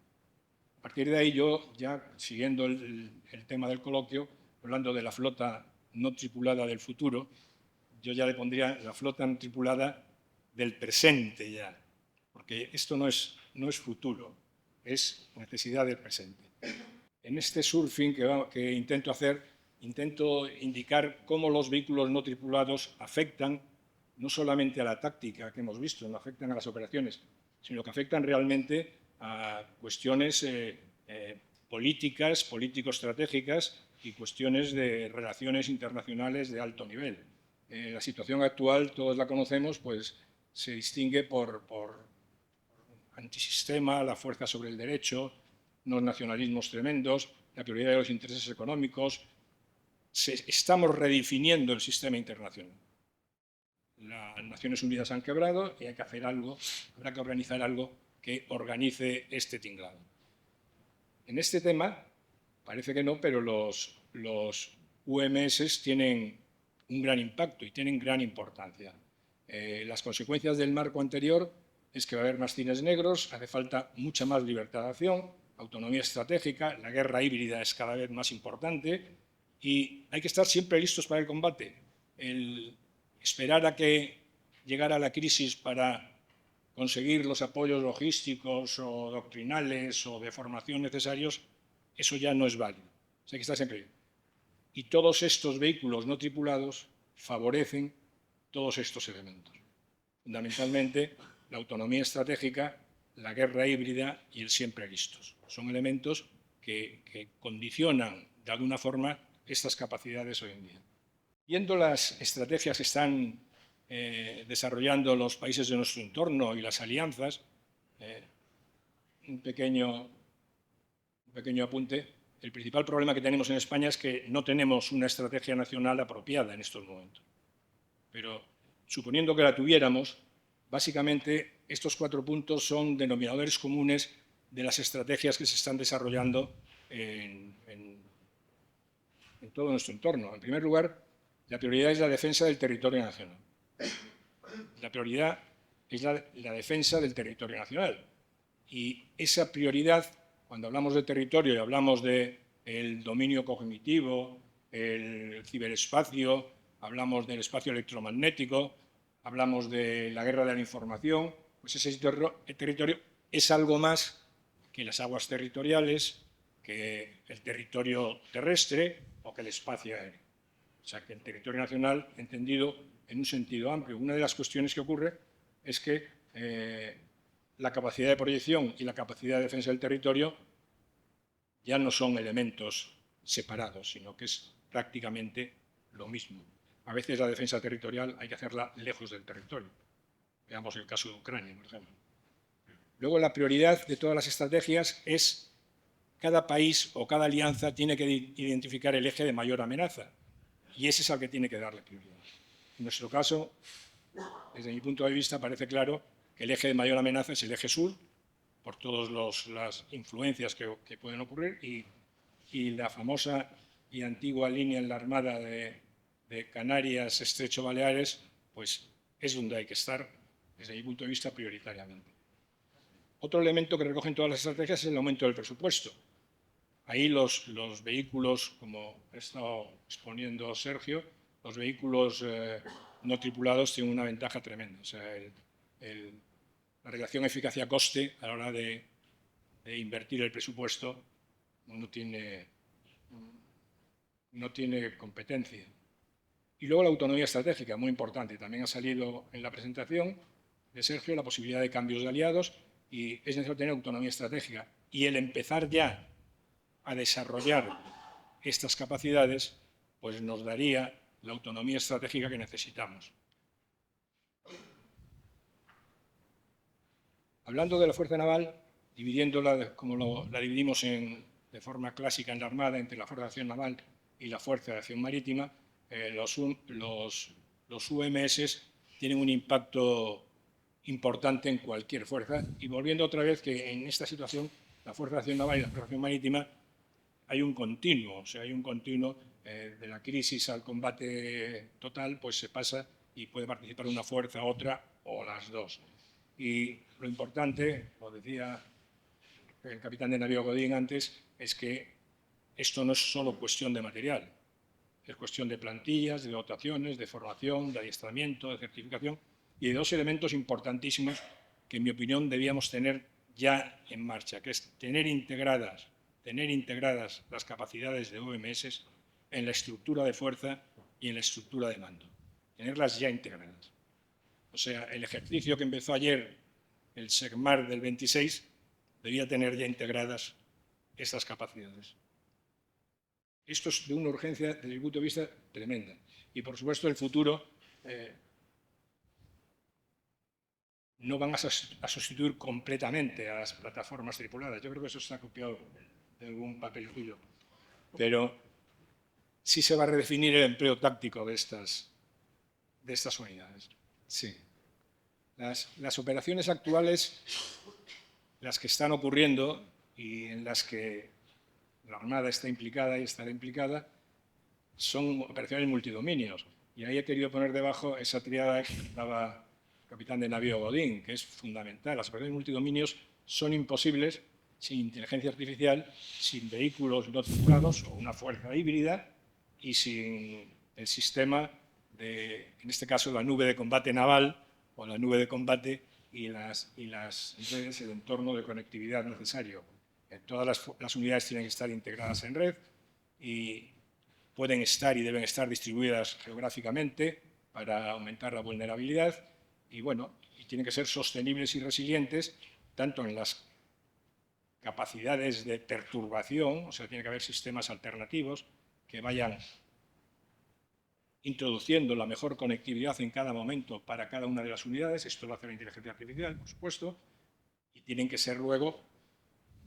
A partir de ahí yo, ya siguiendo el tema del coloquio, hablando de la flota no tripulada del futuro, yo ya le pondría la flota no tripulada del presente ya, porque esto no es futuro, es necesidad del presente. En este surfing que intento hacer, intento indicar cómo los vehículos no tripulados afectan no solamente a la táctica que hemos visto, no afectan a las operaciones, sino que afectan realmente a cuestiones políticas, político-estratégicas y cuestiones de relaciones internacionales de alto nivel. La situación actual, todos la conocemos, pues se distingue por antisistema, la fuerza sobre el derecho, unos nacionalismos tremendos, la prioridad de los intereses económicos. Estamos redefiniendo el sistema internacional. Las Naciones Unidas han quebrado y hay que hacer algo, habrá que organizar algo que organice este tinglado. En este tema, parece que no, pero los UMS tienen un gran impacto y tienen gran importancia. Las consecuencias del marco anterior es que va a haber más cines negros, hace falta mucha más libertad de acción, autonomía estratégica, la guerra híbrida es cada vez más importante y hay que estar siempre listos para el combate. El esperar a que llegara la crisis para conseguir los apoyos logísticos o doctrinales o de formación necesarios, eso ya no es válido. O sea, hay que estar siempre. Y todos estos vehículos no tripulados favorecen todos estos elementos. Fundamentalmente, la autonomía estratégica, la guerra híbrida y el siempre listos. Son elementos que condicionan, de alguna forma, estas capacidades hoy en día. Viendo las estrategias que están desarrollando los países de nuestro entorno y las alianzas, un pequeño apunte. El principal problema que tenemos en España es que no tenemos una estrategia nacional apropiada en estos momentos. Pero suponiendo que la tuviéramos, básicamente estos 4 puntos son denominadores comunes de las estrategias que se están desarrollando en todo nuestro entorno. En primer lugar, la prioridad es la defensa del territorio nacional. La prioridad es la defensa del territorio nacional. Y esa prioridad, cuando hablamos de territorio y hablamos del dominio cognitivo, el ciberespacio, hablamos del espacio electromagnético, hablamos de la guerra de la información, pues ese territorio es algo más que las aguas territoriales, que el territorio terrestre o que el espacio aéreo. O sea, que el territorio nacional, entendido en un sentido amplio. Una de las cuestiones que ocurre es que la capacidad de proyección y la capacidad de defensa del territorio ya no son elementos separados, sino que es prácticamente lo mismo. A veces la defensa territorial hay que hacerla lejos del territorio. Veamos el caso de Ucrania, por ejemplo. Luego, la prioridad de todas las estrategias es cada país o cada alianza tiene que identificar el eje de mayor amenaza y ese es al que tiene que darle prioridad. En nuestro caso, desde mi punto de vista, parece claro que el eje de mayor amenaza es el eje sur, por todas las influencias que pueden ocurrir, y la famosa y antigua línea en la Armada de Canarias, Estrecho Baleares, pues es donde hay que estar, desde mi punto de vista, prioritariamente. Otro elemento que recogen todas las estrategias es el aumento del presupuesto. Ahí los vehículos, como ha estado exponiendo Sergio, los vehículos no tripulados tienen una ventaja tremenda. O sea, la relación eficacia-coste a la hora de invertir el presupuesto no tiene competencia. Y luego la autonomía estratégica, muy importante. También ha salido en la presentación de Sergio la posibilidad de cambios de aliados y es necesario tener autonomía estratégica. Y el empezar ya a desarrollar estas capacidades, pues nos daría la autonomía estratégica que necesitamos. Hablando de la Fuerza Naval, dividiéndola como la dividimos de forma clásica en la Armada entre la Fuerza de Acción Naval y la Fuerza de Acción Marítima, los UMS tienen un impacto importante en cualquier fuerza. Y volviendo otra vez que en esta situación, la Fuerza de Acción Naval y la Fuerza de Acción Marítima hay un continuo, o sea, hay un continuo de la crisis al combate total, pues se pasa y puede participar una fuerza, otra o las dos. Y lo importante, lo decía el capitán de navío Godín antes, es que esto no es solo cuestión de material, es cuestión de plantillas, de dotaciones, de formación, de adiestramiento, de certificación y de dos elementos importantísimos que, en mi opinión, debíamos tener ya en marcha, que es tener integradas las capacidades de UMS en la estructura de fuerza y en la estructura de mando. Tenerlas ya integradas. O sea, el ejercicio que empezó ayer, el SECMAR del 26, debía tener ya integradas estas capacidades. Esto es de una urgencia, desde mi punto de vista, tremenda. Y, por supuesto, el futuro no van a sustituir completamente a las plataformas tripuladas. Yo creo que eso está copiado de algún papel suyo. Pero sí se va a redefinir el empleo táctico de estas unidades. Sí. Las operaciones actuales, las que están ocurriendo y en las que la Armada está implicada y estará implicada, son operaciones multidominios. Y ahí he querido poner debajo esa triada que daba el capitán de navío Godín, que es fundamental. Las operaciones multidominios son imposibles sin inteligencia artificial, sin vehículos no tripulados o una fuerza híbrida y sin el sistema de, en este caso, la nube de combate naval o la nube de combate y las redes, el entorno de conectividad necesario. Todas las unidades tienen que estar integradas en red y pueden estar y deben estar distribuidas geográficamente para aumentar la vulnerabilidad y, bueno, y tienen que ser sostenibles y resilientes tanto en las capacidades de perturbación, o sea, tiene que haber sistemas alternativos que vayan introduciendo la mejor conectividad en cada momento para cada una de las unidades. Esto lo hace la inteligencia artificial, por supuesto, y tienen que ser luego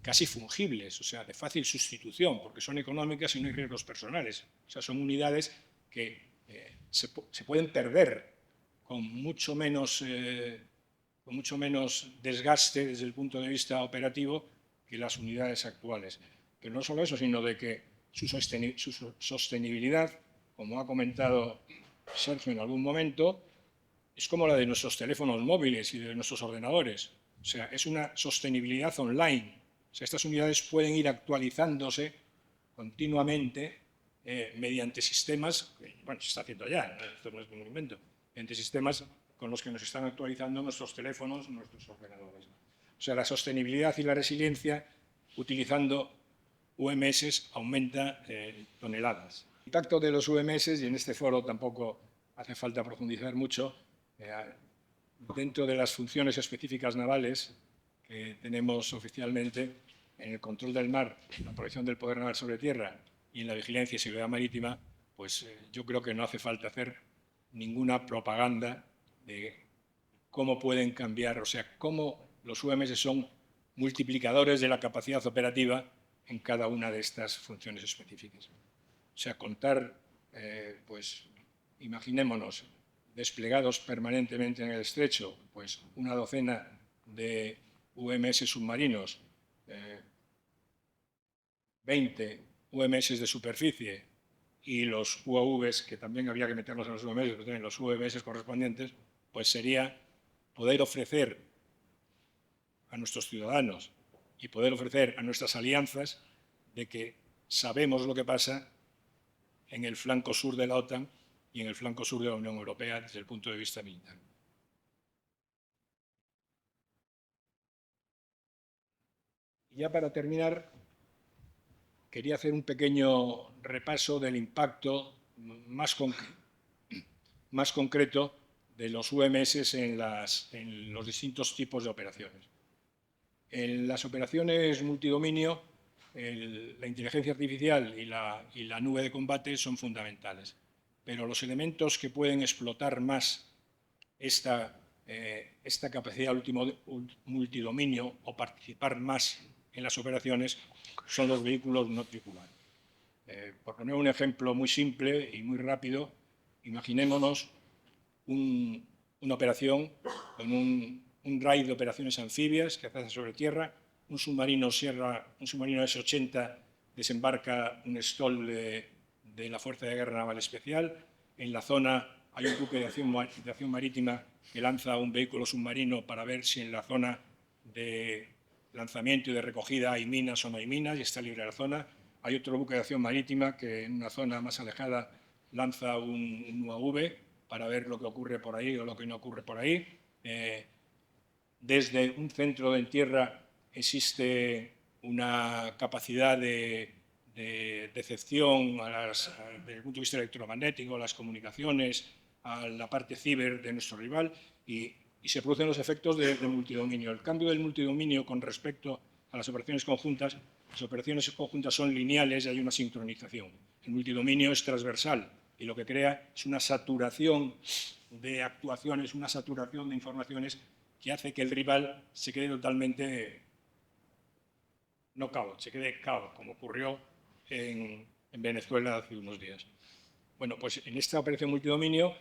casi fungibles, o sea, de fácil sustitución, porque son económicas y no hay riesgos personales. O sea, son unidades que se pueden perder con mucho menos desgaste desde el punto de vista operativo que las unidades actuales. Pero no solo eso, sino de que su sostenibilidad, como ha comentado Sergio en algún momento, es como la de nuestros teléfonos móviles y de nuestros ordenadores. O sea, es una sostenibilidad online. O sea, estas unidades pueden ir actualizándose continuamente mediante sistemas, bueno, se está haciendo ya, esto no es ningún invento, mediante sistemas con los que nos están actualizando nuestros teléfonos, nuestros ordenadores. O sea, la sostenibilidad y la resiliencia utilizando UMS aumenta toneladas. El impacto de los UMS, y en este foro tampoco hace falta profundizar mucho, dentro de las funciones específicas navales que tenemos oficialmente en el control del mar, en la protección del poder naval sobre tierra y en la vigilancia y seguridad marítima, pues yo creo que no hace falta hacer ninguna propaganda de cómo pueden cambiar, o sea, cómo los UMS son multiplicadores de la capacidad operativa en cada una de estas funciones específicas. O sea, contar, pues imaginémonos, desplegados permanentemente en el estrecho, pues una docena de UMS submarinos, 20 UMS de superficie y los UAVs, que también habría que meterlos en los UMS, pero también los UMS correspondientes, pues sería poder ofrecer a nuestros ciudadanos y poder ofrecer a nuestras alianzas de que sabemos lo que pasa en el flanco sur de la OTAN y en el flanco sur de la Unión Europea desde el punto de vista militar. Y ya para terminar, quería hacer un pequeño repaso del impacto más concreto de los UMS en los distintos tipos de operaciones. En las operaciones multidominio, la inteligencia artificial y la nube de combate son fundamentales, pero los elementos que pueden explotar más esta capacidad multidominio o participar más en las operaciones son los vehículos no tripulados. Por poner un ejemplo muy simple y muy rápido, imaginémonos una operación con un raid de operaciones anfibias que hace sobre tierra, un submarino S-80 desembarca un Stoll de la Fuerza de Guerra Naval Especial. En la zona hay un buque de acción marítima que lanza un vehículo submarino para ver si en la zona de lanzamiento y de recogida hay minas o no hay minas, y está libre la zona. Hay otro buque de acción marítima que en una zona más alejada lanza un UAV para ver lo que ocurre por ahí o lo que no ocurre por ahí. Desde un centro en tierra existe una capacidad de decepción desde el punto de vista electromagnético, a las comunicaciones, a la parte ciber de nuestro rival, y se producen los efectos de multidominio. El cambio del multidominio con respecto a las operaciones conjuntas son lineales y hay una sincronización. El multidominio es transversal y lo que crea es una saturación de actuaciones, una saturación de informaciones que hace que el rival se quede totalmente knockout, se quede cao, como ocurrió en Venezuela hace unos días. Bueno, pues en esta operación multidominio,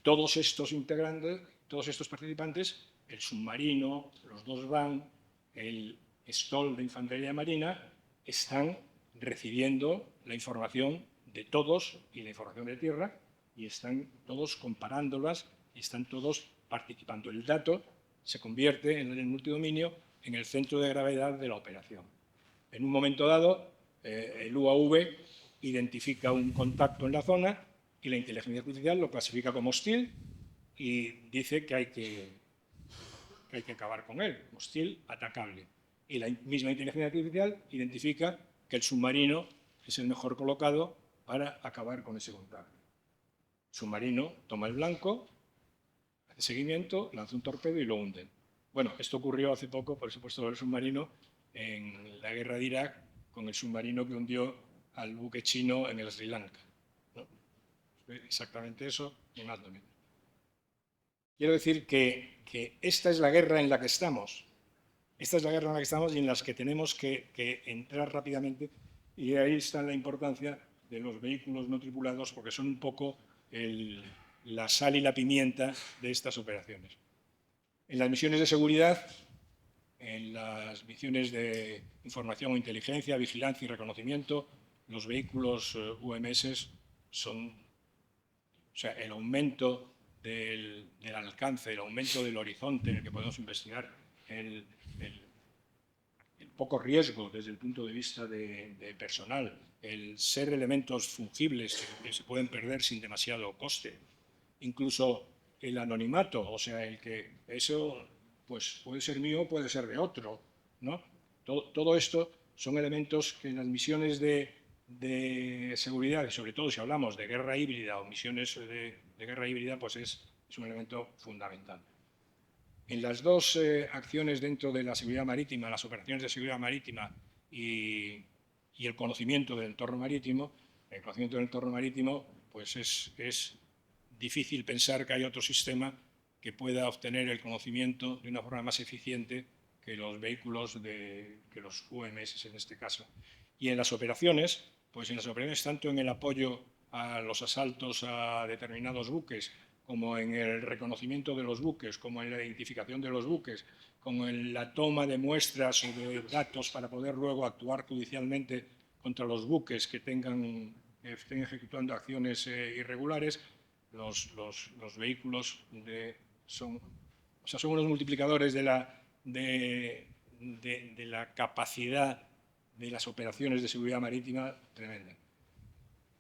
todos estos integrantes, todos estos participantes, el submarino, los dos van, el Stoll de Infantería Marina, están recibiendo la información de todos y la información de tierra, y están todos comparándolas y están todos participando. El dato se convierte en el multidominio en el centro de gravedad de la operación. En un momento dado, el UAV identifica un contacto en la zona y la inteligencia artificial lo clasifica como hostil y dice que hay que acabar con él, hostil, atacable. Y la misma inteligencia artificial identifica que el submarino es el mejor colocado para acabar con ese contacto. El submarino toma el blanco, hace seguimiento, lanza un torpedo y lo hunden. Bueno, esto ocurrió hace poco, por supuesto, el submarino en la guerra de Irak, con el submarino que hundió al buque chino en el Sri Lanka, ¿no? Exactamente eso, ni más ni menos. Quiero decir que esta es la guerra en la que estamos. Esta es la guerra en la que estamos y en la que tenemos que entrar rápidamente, y ahí está la importancia de los vehículos no tripulados, porque son un poco la sal y la pimienta de estas operaciones. En las misiones de seguridad, en las misiones de información o inteligencia, vigilancia y reconocimiento, los vehículos UMS son, o sea, el aumento del alcance, el aumento del horizonte en el que podemos investigar, el poco riesgo desde el punto de vista de personal, el ser elementos fungibles que se pueden perder sin demasiado coste, incluso el anonimato, o sea, el que eso pues puede ser mío o puede ser de otro, ¿no? Todo esto son elementos que en las misiones de seguridad, y sobre todo si hablamos de guerra híbrida o misiones de guerra híbrida, pues es un elemento fundamental. En las dos acciones dentro de la seguridad marítima, las operaciones de seguridad marítima y el conocimiento del entorno marítimo, pues es difícil pensar que hay otro sistema que pueda obtener el conocimiento de una forma más eficiente que los vehículos, que los UMS en este caso. Y en las operaciones, pues en las operaciones tanto en el apoyo a los asaltos a determinados buques, como en el reconocimiento de los buques, como en la identificación de los buques, como en la toma de muestras o de datos para poder luego actuar judicialmente contra los buques que estén ejecutando acciones irregulares, los vehículos son unos multiplicadores de la capacidad de las operaciones de seguridad marítima tremenda.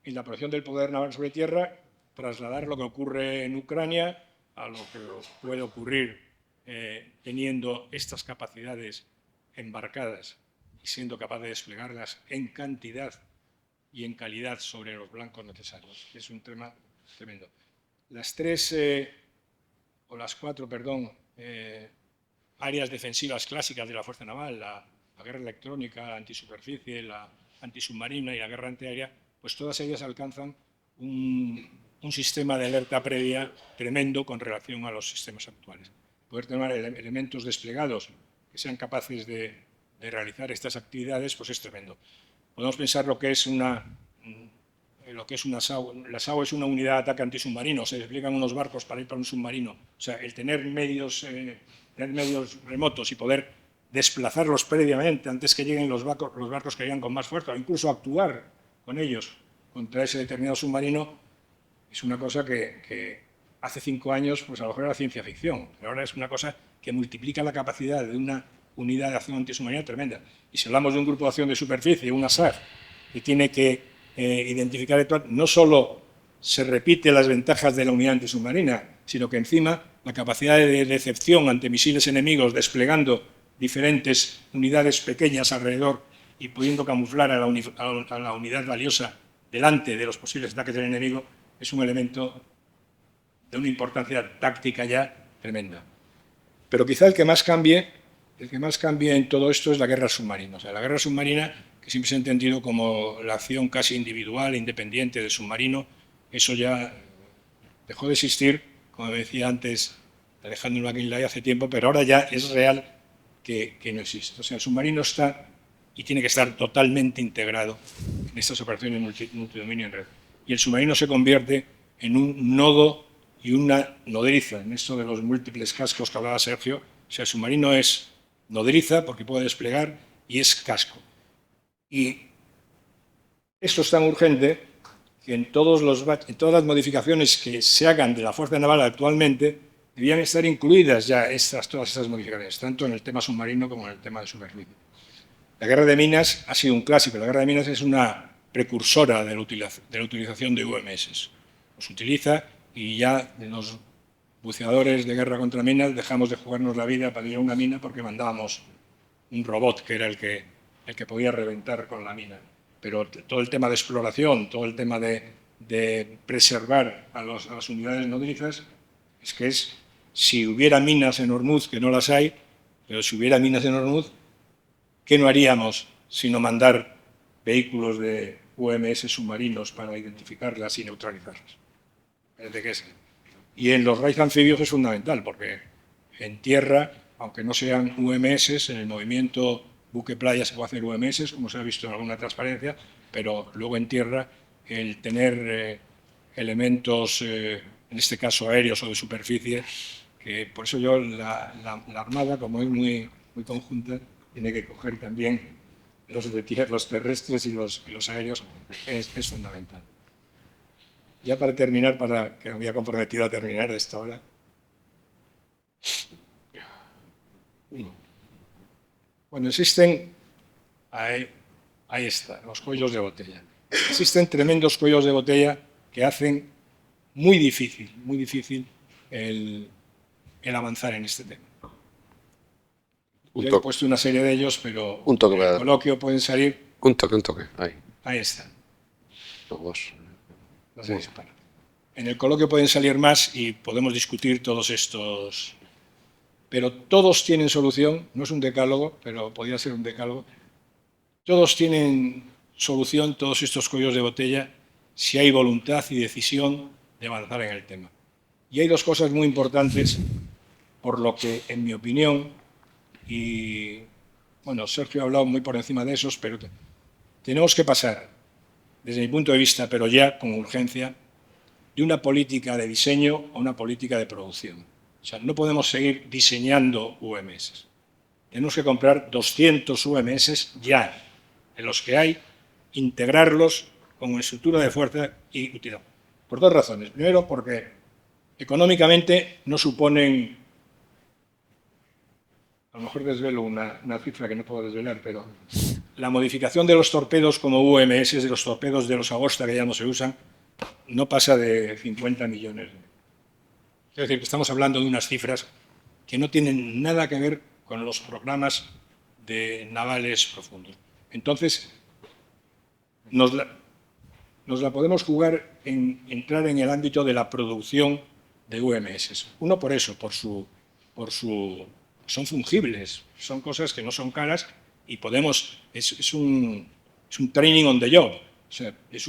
En la operación del poder naval sobre tierra, trasladar lo que ocurre en Ucrania a lo que puede ocurrir teniendo estas capacidades embarcadas y siendo capaz de desplegarlas en cantidad y en calidad sobre los blancos necesarios. Es un tema tremendo. Las cuatro áreas defensivas clásicas de la Fuerza Naval, la guerra electrónica, la antisuperficie, la antisubmarina y la guerra antiaérea, pues todas ellas alcanzan un sistema de alerta previa tremendo con relación a los sistemas actuales. Poder tener elementos desplegados que sean capaces de realizar estas actividades, pues es tremendo. Podemos pensar lo que es una SAO. La SAO es una unidad de ataque antisubmarino. Se despliegan unos barcos para ir para un submarino. O sea, el tener medios remotos y poder desplazarlos previamente antes que lleguen los barcos que llegan con más fuerza, o incluso actuar con ellos contra ese determinado submarino, es una cosa que hace 5 años pues a lo mejor era ciencia ficción, pero ahora es una cosa que multiplica la capacidad de una unidad de acción antisubmarina tremenda. Y si hablamos de un grupo de acción de superficie, una SAF, que tiene que identificar, no solo se repite las ventajas de la unidad antisubmarina, sino que encima la capacidad de decepción ante misiles enemigos, desplegando diferentes unidades pequeñas alrededor y pudiendo camuflar a la unidad valiosa delante de los posibles ataques del enemigo, es un elemento de una importancia táctica ya tremenda. Pero quizá el que más cambie en todo esto es la guerra submarina. O sea, la guerra submarina, que siempre se ha entendido como la acción casi individual e independiente del submarino, eso ya dejó de existir, como decía antes Alejandro McKinley hace tiempo, pero ahora ya es real que no existe. O sea, el submarino está y tiene que estar totalmente integrado en estas operaciones multidominio en red. Y el submarino se convierte en un nodo y una nodriza, en esto de los múltiples cascos que hablaba Sergio. O sea, el submarino es nodriza porque puede desplegar y es casco. Y esto es tan urgente que en todas las modificaciones que se hagan de la Fuerza Naval actualmente debían estar incluidas ya todas estas modificaciones, tanto en el tema submarino como en el tema de superficie. La guerra de minas ha sido un clásico. La guerra de minas es una precursora de la utilización de UMS. Los utiliza y ya los buceadores de guerra contra minas dejamos de jugarnos la vida para ir a una mina porque mandábamos un robot que era el que podía reventar con la mina. Pero todo el tema de exploración, todo el tema de preservar a las unidades nodrizas, si hubiera minas en Ormuz, que no las hay, pero si hubiera minas en Ormuz, ¿qué no haríamos sino mandar vehículos de UMS submarinos para identificarlas y neutralizarlas? Parece que es. Y en los raids anfibios es fundamental, porque en tierra, aunque no sean UMS, en el movimiento buque-playa se puede hacer UMS, como se ha visto en alguna transparencia, pero luego en tierra el tener elementos, en este caso aéreos o de superficie, que por eso yo la Armada, como es muy conjunta, tiene que coger también los terrestres y los aéreos, es fundamental. Ya para terminar, que me había comprometido a terminar de esta hora. Bueno, existen, ahí está, los cuellos de botella. Existen tremendos cuellos de botella que hacen muy difícil el avanzar en este tema. Yo he puesto una serie de ellos, pero en el coloquio pueden salir... Un toque, Ahí están. Los dos. En el coloquio pueden salir más y podemos discutir todos estos... Pero todos tienen solución, no es un decálogo, pero podría ser un decálogo. Todos tienen solución, todos estos cuellos de botella, si hay voluntad y decisión de avanzar en el tema. Y hay dos cosas muy importantes, por lo que, en mi opinión, y bueno, Sergio ha hablado muy por encima de esos, pero tenemos que pasar, desde mi punto de vista, pero ya con urgencia, de una política de diseño a una política de producción. O sea, no podemos seguir diseñando UMS. Tenemos que comprar 200 UMS ya, en los que hay, integrarlos con estructura de fuerza y utilidad. Por dos razones. Primero, porque económicamente no suponen, a lo mejor desvelo una cifra que no puedo desvelar, pero la modificación de los torpedos como UMS, de los torpedos de los Agosta que ya no se usan, no pasa de 50 millones. Es decir, que estamos hablando de unas cifras que no tienen nada que ver con los programas de navales profundos. Entonces, nos la podemos jugar en entrar en el ámbito de la producción de UMS. Uno por eso, son fungibles, son cosas que no son caras y podemos, es un training on the job, o sea, es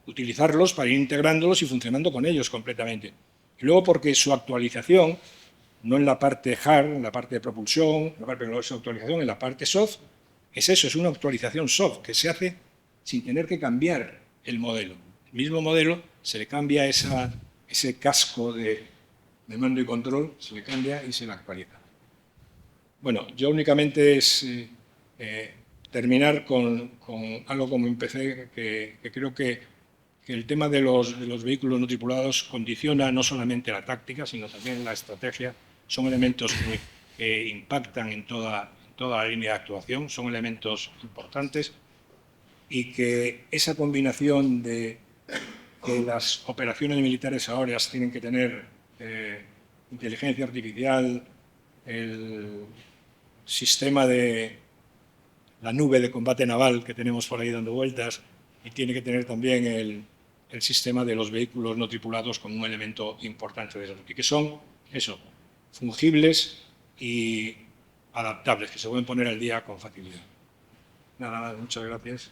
utilizarlos para ir integrándolos y funcionando con ellos completamente. Y luego porque su actualización, no en la parte hard, en la parte de propulsión, su actualización en la parte soft, es eso, es una actualización soft que se hace sin tener que cambiar el modelo. El mismo modelo se le cambia ese casco de mando y control, se le cambia y se le actualiza. Bueno, yo únicamente es terminar con algo como empecé, que creo que el tema de los vehículos no tripulados condiciona no solamente la táctica, sino también la estrategia. Son elementos que impactan en toda la línea de actuación, son elementos importantes, y que esa combinación de que las operaciones militares ahora tienen que tener inteligencia artificial, el sistema de la nube de combate naval que tenemos por ahí dando vueltas, y tiene que tener también el sistema de los vehículos no tripulados como un elemento importante de eso, y que son eso, fungibles y adaptables, que se pueden poner al día con facilidad. Nada más, muchas gracias.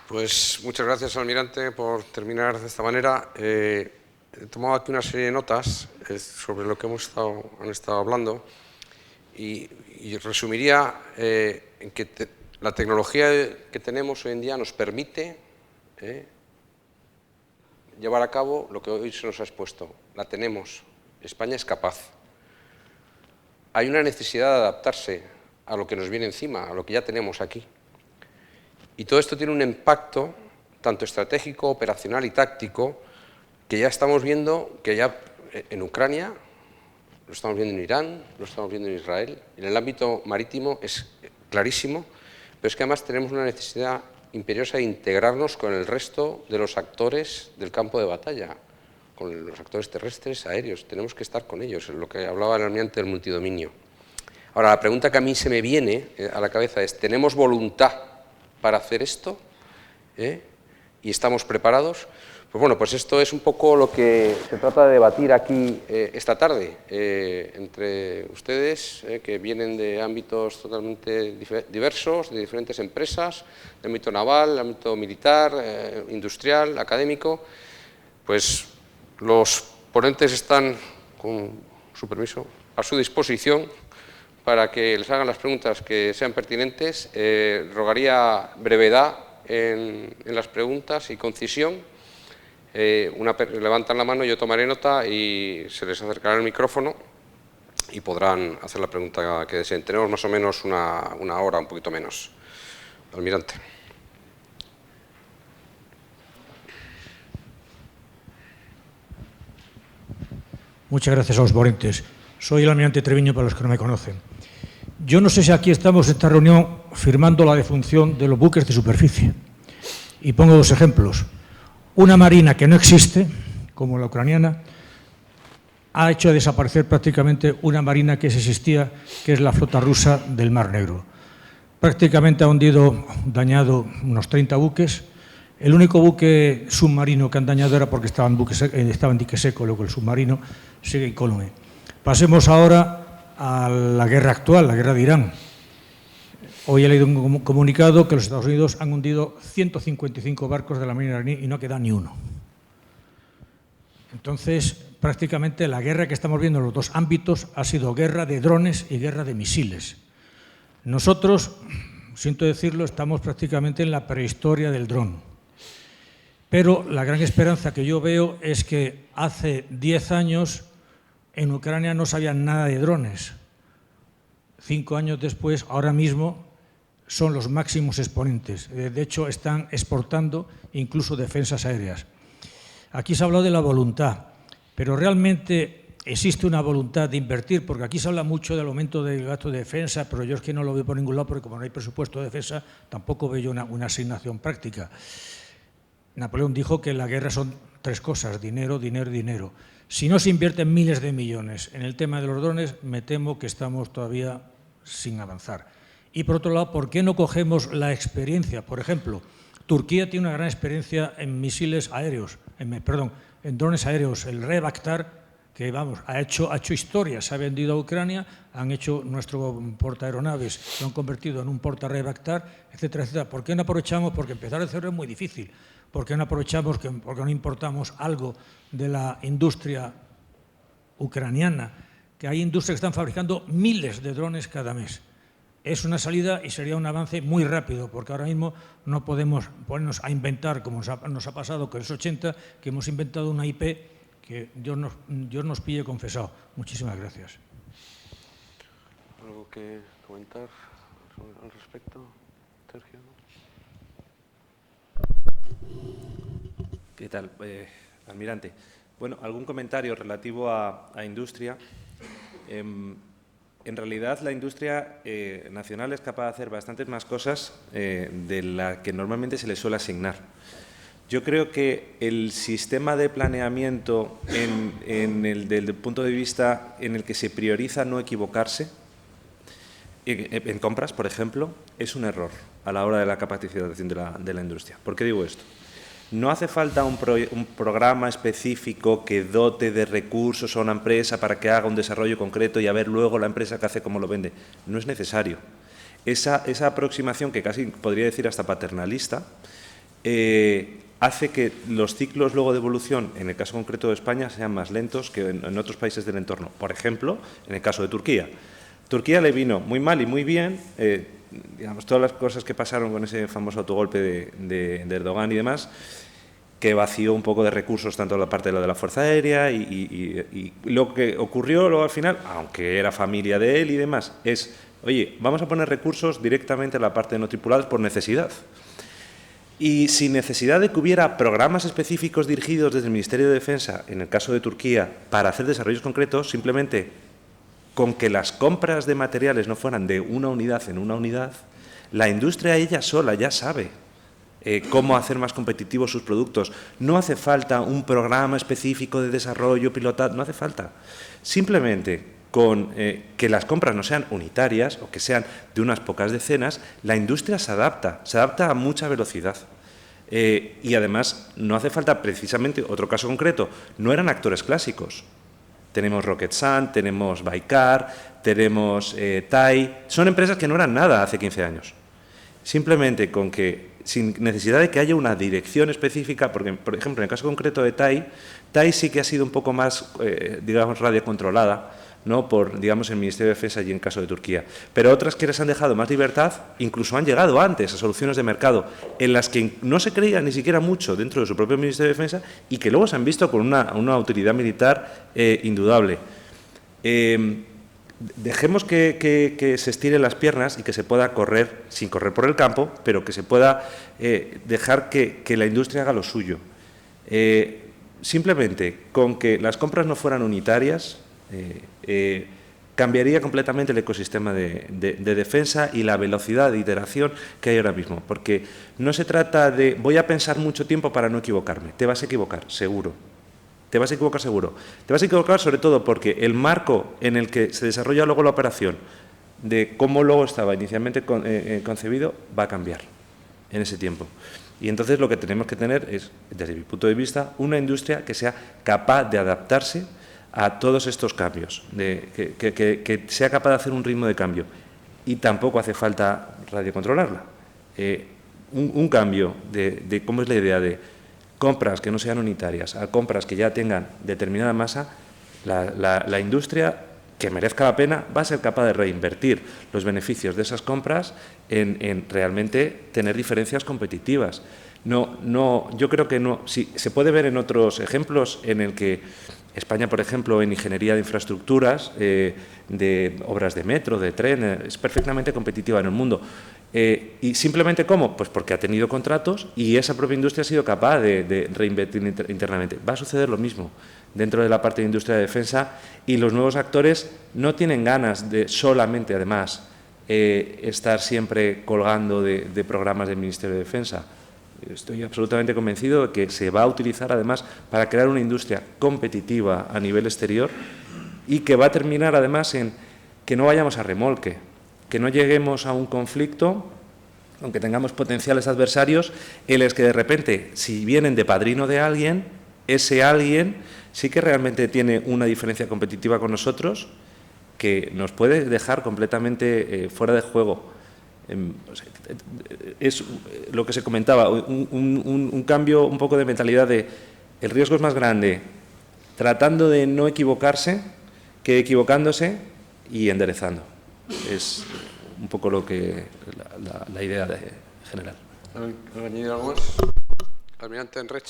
Pues muchas gracias, almirante, por terminar de esta manera. He tomado aquí una serie de notas sobre lo que han estado hablando y resumiría en que la tecnología que tenemos hoy en día nos permite llevar a cabo lo que hoy se nos ha expuesto. La tenemos. España es capaz. Hay una necesidad de adaptarse a lo que nos viene encima, a lo que ya tenemos aquí. Y todo esto tiene un impacto tanto estratégico, operacional y táctico, que ya estamos viendo que ya en Ucrania, lo estamos viendo en Irán, lo estamos viendo en Israel. En el ámbito marítimo es clarísimo, pero es que además tenemos una necesidad imperiosa de integrarnos con el resto de los actores del campo de batalla, con los actores terrestres, aéreos. Tenemos que estar con ellos, es lo que hablaba el almirante del multidominio. Ahora, la pregunta que a mí se me viene a la cabeza es, ¿tenemos voluntad para hacer esto? ¿Y estamos preparados? Pues bueno, pues esto es un poco lo que se trata de debatir aquí esta tarde entre ustedes, que vienen de ámbitos totalmente diversos, de diferentes empresas, de ámbito naval, de ámbito militar, industrial, académico. Pues los ponentes están, con su permiso, a su disposición para que les hagan las preguntas que sean pertinentes. Rogaría brevedad en las preguntas y concisión. Levantan la mano, yo tomaré nota y se les acercará el micrófono y podrán hacer la pregunta que deseen. Tenemos más o menos una hora, un poquito menos. Almirante. Muchas gracias a los ponentes. Soy el almirante Treviño, para los que no me conocen. Yo no sé si aquí estamos en esta reunión firmando la defunción de los buques de superficie. Y pongo dos ejemplos. Una marina que no existe, como la ucraniana, ha hecho desaparecer prácticamente una marina que existía, que es la flota rusa del Mar Negro. Prácticamente ha hundido, dañado unos 30 buques. El único buque submarino que han dañado era porque estaba en dique seco, luego el submarino sigue incólume. Pasemos ahora a la guerra actual, la guerra de Irán. Hoy he leído un comunicado que los Estados Unidos han hundido 155 barcos de la Marina iraní y no queda ni uno. Entonces, prácticamente la guerra que estamos viendo en los dos ámbitos ha sido guerra de drones y guerra de misiles. Nosotros, siento decirlo, estamos prácticamente en la prehistoria del dron. Pero la gran esperanza que yo veo es que hace 10 años en Ucrania no sabían nada de drones. 5 años después, ahora mismo, son los máximos exponentes. De hecho, están exportando incluso defensas aéreas. Aquí se ha hablado de la voluntad, pero realmente existe una voluntad de invertir, porque aquí se habla mucho del aumento del gasto de defensa, pero yo es que no lo veo por ningún lado, porque como no hay presupuesto de defensa, tampoco veo yo una asignación práctica. Napoleón dijo que la guerra son 3 cosas, dinero, dinero, dinero. Si no se invierten miles de millones en el tema de los drones, me temo que estamos todavía sin avanzar. Y por otro lado, ¿por qué no cogemos la experiencia? Por ejemplo, Turquía tiene una gran experiencia en misiles aéreos, en drones aéreos. El Rey Bakhtar, que vamos, ha hecho historia, se ha vendido a Ucrania, han hecho nuestro portaaeronaves, lo han convertido en un porta Rey Bakhtar, etcétera, etcétera. ¿Por qué no aprovechamos? Porque empezar de cero es muy difícil. ¿Por qué no aprovechamos, porque no importamos algo de la industria ucraniana? Que hay industrias que están fabricando miles de drones cada mes. es una salida y sería un avance muy rápido, porque ahora mismo no podemos ponernos a inventar, como nos ha pasado con los 80, que hemos inventado una IP que Dios nos pille confesado. Muchísimas gracias. ¿Algo que comentar al respecto, Sergio? ¿Qué tal, almirante? Bueno, algún comentario relativo a industria. En realidad, la industria nacional es capaz de hacer bastantes más cosas de la que normalmente se le suele asignar. Yo creo que el sistema de planeamiento desde el punto de vista en el que se prioriza no equivocarse, en compras, por ejemplo, es un error a la hora de la capacitación de la industria. ¿Por qué digo esto? No hace falta un programa específico que dote de recursos a una empresa para que haga un desarrollo concreto y a ver luego la empresa que hace cómo lo vende. No es necesario. Esa aproximación, que casi podría decir hasta paternalista, hace que los ciclos luego de evolución, en el caso concreto de España, sean más lentos que en otros países del entorno. Por ejemplo, en el caso de Turquía. Turquía le vino muy mal y muy bien, digamos, todas las cosas que pasaron con ese famoso autogolpe de Erdogan y demás, que vació un poco de recursos tanto la parte de la Fuerza Aérea y lo que ocurrió luego al final, aunque era familia de él y demás, es, oye, vamos a poner recursos directamente a la parte de no tripulados por necesidad. Y sin necesidad de que hubiera programas específicos dirigidos desde el Ministerio de Defensa, en el caso de Turquía, para hacer desarrollos concretos, simplemente con que las compras de materiales no fueran de una unidad en una unidad, la industria ella sola ya sabe cómo hacer más competitivos sus productos. No hace falta un programa específico de desarrollo, pilotado, no hace falta. Simplemente con que las compras no sean unitarias o que sean de unas pocas decenas, la industria se adapta a mucha velocidad. Y además no hace falta precisamente, otro caso concreto, no eran actores clásicos. Tenemos Roketsan, tenemos Baikar, tenemos TAI, son empresas que no eran nada hace 15 años. Simplemente con que, sin necesidad de que haya una dirección específica, porque, por ejemplo, en el caso concreto de TAI sí que ha sido un poco más, digamos, radiocontrolada, ¿no? Por, digamos, el Ministerio de Defensa y en el caso de Turquía. Pero otras que les han dejado más libertad, incluso han llegado antes a soluciones de mercado en las que no se creía ni siquiera mucho dentro de su propio Ministerio de Defensa y que luego se han visto con una utilidad militar indudable. Dejemos que se estiren las piernas y que se pueda correr, sin correr por el campo, pero que se pueda dejar que la industria haga lo suyo. Simplemente con que las compras no fueran unitarias, cambiaría completamente el ecosistema de defensa y la velocidad de iteración que hay ahora mismo, porque no se trata de voy a pensar mucho tiempo para no equivocarme, te vas a equivocar, seguro. Te vas a equivocar seguro. Te vas a equivocar sobre todo porque el marco en el que se desarrolla luego la operación, de cómo luego estaba inicialmente concebido, va a cambiar en ese tiempo. Y entonces lo que tenemos que tener es, desde mi punto de vista, una industria que sea capaz de adaptarse a todos estos cambios, que sea capaz de hacer un ritmo de cambio. Y tampoco hace falta radiocontrolarla. Un cambio de cómo es la idea de compras que no sean unitarias a compras que ya tengan determinada masa, la industria que merezca la pena va a ser capaz de reinvertir los beneficios de esas compras en realmente tener diferencias competitivas. Yo creo que no. Sí, se puede ver en otros ejemplos en el que España, por ejemplo, en ingeniería de infraestructuras, de obras de metro, de tren, es perfectamente competitiva en el mundo. ¿Y simplemente cómo? Pues porque ha tenido contratos y esa propia industria ha sido capaz de reinvertir internamente. Va a suceder lo mismo dentro de la parte de industria de defensa y los nuevos actores no tienen ganas de solamente, además, estar siempre colgando de programas del Ministerio de Defensa. Estoy absolutamente convencido de que se va a utilizar, además, para crear una industria competitiva a nivel exterior y que va a terminar, además, en que no vayamos a remolque, que no lleguemos a un conflicto, aunque tengamos potenciales adversarios, en los que de repente, si vienen de padrino de alguien, ese alguien sí que realmente tiene una diferencia competitiva con nosotros que nos puede dejar completamente fuera de juego. Es lo que se comentaba, un cambio un poco de mentalidad de el riesgo es más grande tratando de no equivocarse que equivocándose y enderezando. Es un poco lo que la idea general. ¿Han añadido algo más? Almirante Enrech.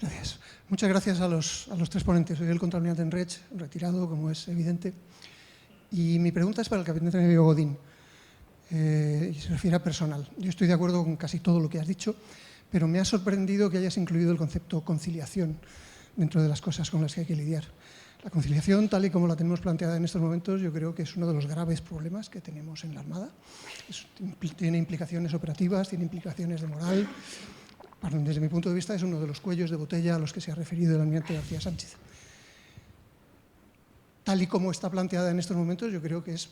Gracias. Muchas gracias a los tres ponentes. Soy el contraalmirante Enrech, retirado, como es evidente. Y mi pregunta es para el capitán Emilio Godín. Y se refiere a personal. Yo estoy de acuerdo con casi todo lo que has dicho, pero me ha sorprendido que hayas incluido el concepto conciliación dentro de las cosas con las que hay que lidiar. La conciliación, tal y como la tenemos planteada en estos momentos, yo creo que es uno de los graves problemas que tenemos en la Armada. Tiene implicaciones operativas, tiene implicaciones de moral. Desde mi punto de vista, es uno de los cuellos de botella a los que se ha referido el almirante García Sánchez. Tal y como está planteada en estos momentos, yo creo que es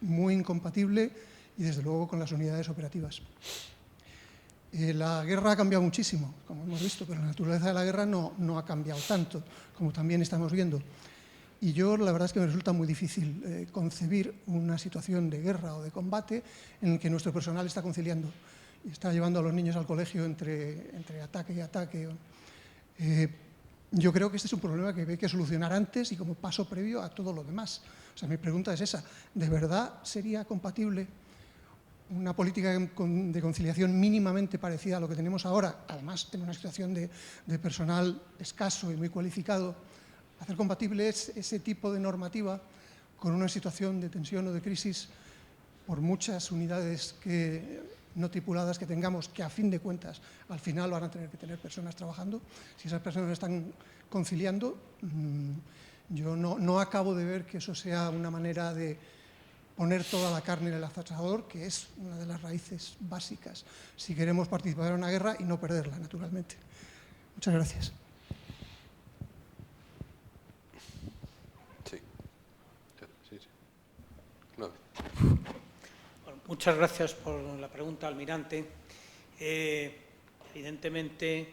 muy incompatible y, desde luego, con las unidades operativas. La guerra ha cambiado muchísimo, como hemos visto, pero la naturaleza de la guerra no ha cambiado tanto, como también estamos viendo. Y yo, la verdad es que me resulta muy difícil concebir una situación de guerra o de combate en la que nuestro personal está conciliando y está llevando a los niños al colegio entre ataque y ataque. Yo creo que este es un problema que hay que solucionar antes y como paso previo a todo lo demás. O sea, mi pregunta es esa: ¿de verdad sería compatible una política de conciliación mínimamente parecida a lo que tenemos ahora, además de una situación de personal escaso y muy cualificado, hacer compatible ese tipo de normativa con una situación de tensión o de crisis por muchas unidades no tripuladas que tengamos, que a fin de cuentas al final van a tener que tener personas trabajando? Si esas personas están conciliando, yo no acabo de ver que eso sea una manera de poner toda la carne en el asador, que es una de las raíces básicas si queremos participar en una guerra y no perderla, naturalmente. Muchas gracias. Sí. No. Bueno, muchas gracias por la pregunta, almirante. Evidentemente,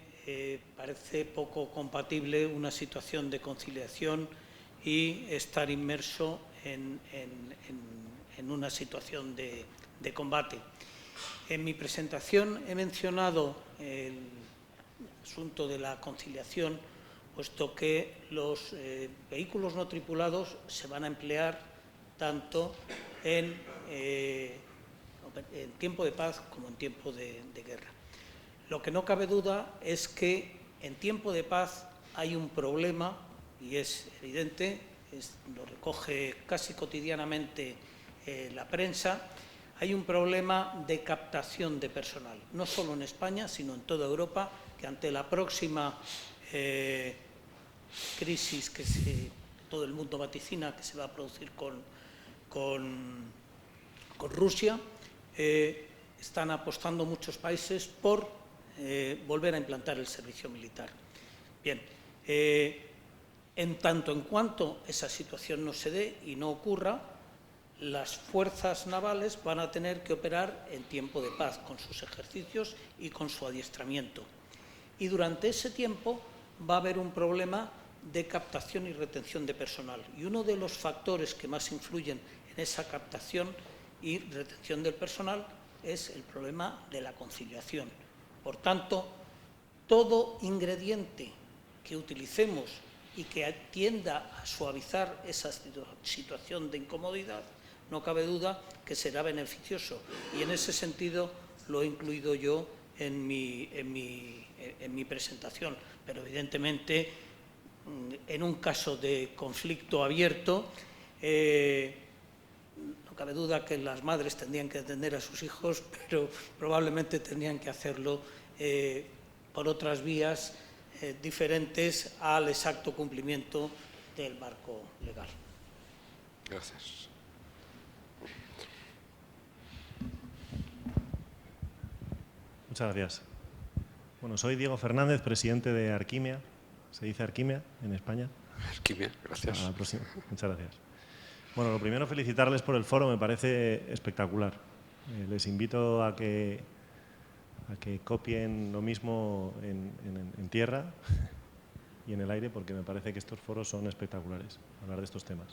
parece poco compatible una situación de conciliación y estar inmerso en una situación de combate. En mi presentación he mencionado el asunto de la conciliación, puesto que los vehículos no tripulados se van a emplear tanto en tiempo de paz como en tiempo de guerra. Lo que no cabe duda es que en tiempo de paz hay un problema, y es evidente, lo recoge casi cotidianamente la prensa. Hay un problema de captación de personal, no solo en España, sino en toda Europa, que ante la próxima crisis que todo el mundo vaticina que se va a producir con Rusia, están apostando muchos países por volver a implantar el servicio militar. Bien, en tanto en cuanto esa situación no se dé y no ocurra, las fuerzas navales van a tener que operar en tiempo de paz, con sus ejercicios y con su adiestramiento. Y durante ese tiempo va a haber un problema de captación y retención de personal. Y uno de los factores que más influyen en esa captación y retención del personal es el problema de la conciliación. Por tanto, todo ingrediente que utilicemos y que tienda a suavizar esa situación de incomodidad, no cabe duda que será beneficioso. Y en ese sentido lo he incluido yo en mi presentación. Pero evidentemente, en un caso de conflicto abierto, no cabe duda que las madres tendrían que atender a sus hijos, pero probablemente tendrían que hacerlo por otras vías diferentes al exacto cumplimiento del marco legal. Gracias. Muchas gracias. Bueno, soy Diego Fernández, presidente de Arquimia. ¿Se dice Arquimia en España? Arquimia, gracias. Muchas gracias. Bueno, lo primero, felicitarles por el foro, me parece espectacular. Les invito a que copien lo mismo en tierra y en el aire, porque me parece que estos foros son espectaculares, hablar de estos temas.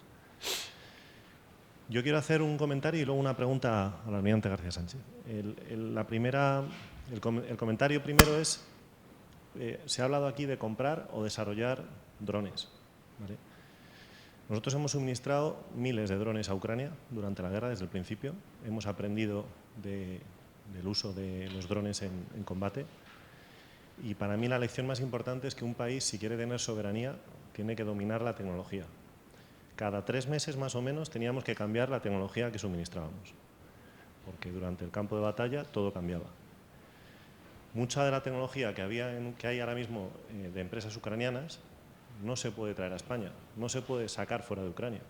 Yo quiero hacer un comentario y luego una pregunta al almirante García Sánchez. El comentario primero es, se ha hablado aquí de comprar o desarrollar drones, ¿vale? Nosotros hemos suministrado miles de drones a Ucrania durante la guerra, desde el principio. Hemos aprendido del uso de los drones en combate. Y para mí la lección más importante es que un país, si quiere tener soberanía, tiene que dominar la tecnología. Cada 3 meses más o menos teníamos que cambiar la tecnología que suministrábamos, porque durante el campo de batalla todo cambiaba. Mucha de la tecnología que hay ahora mismo de empresas ucranianas no se puede traer a España, no se puede sacar fuera de Ucrania,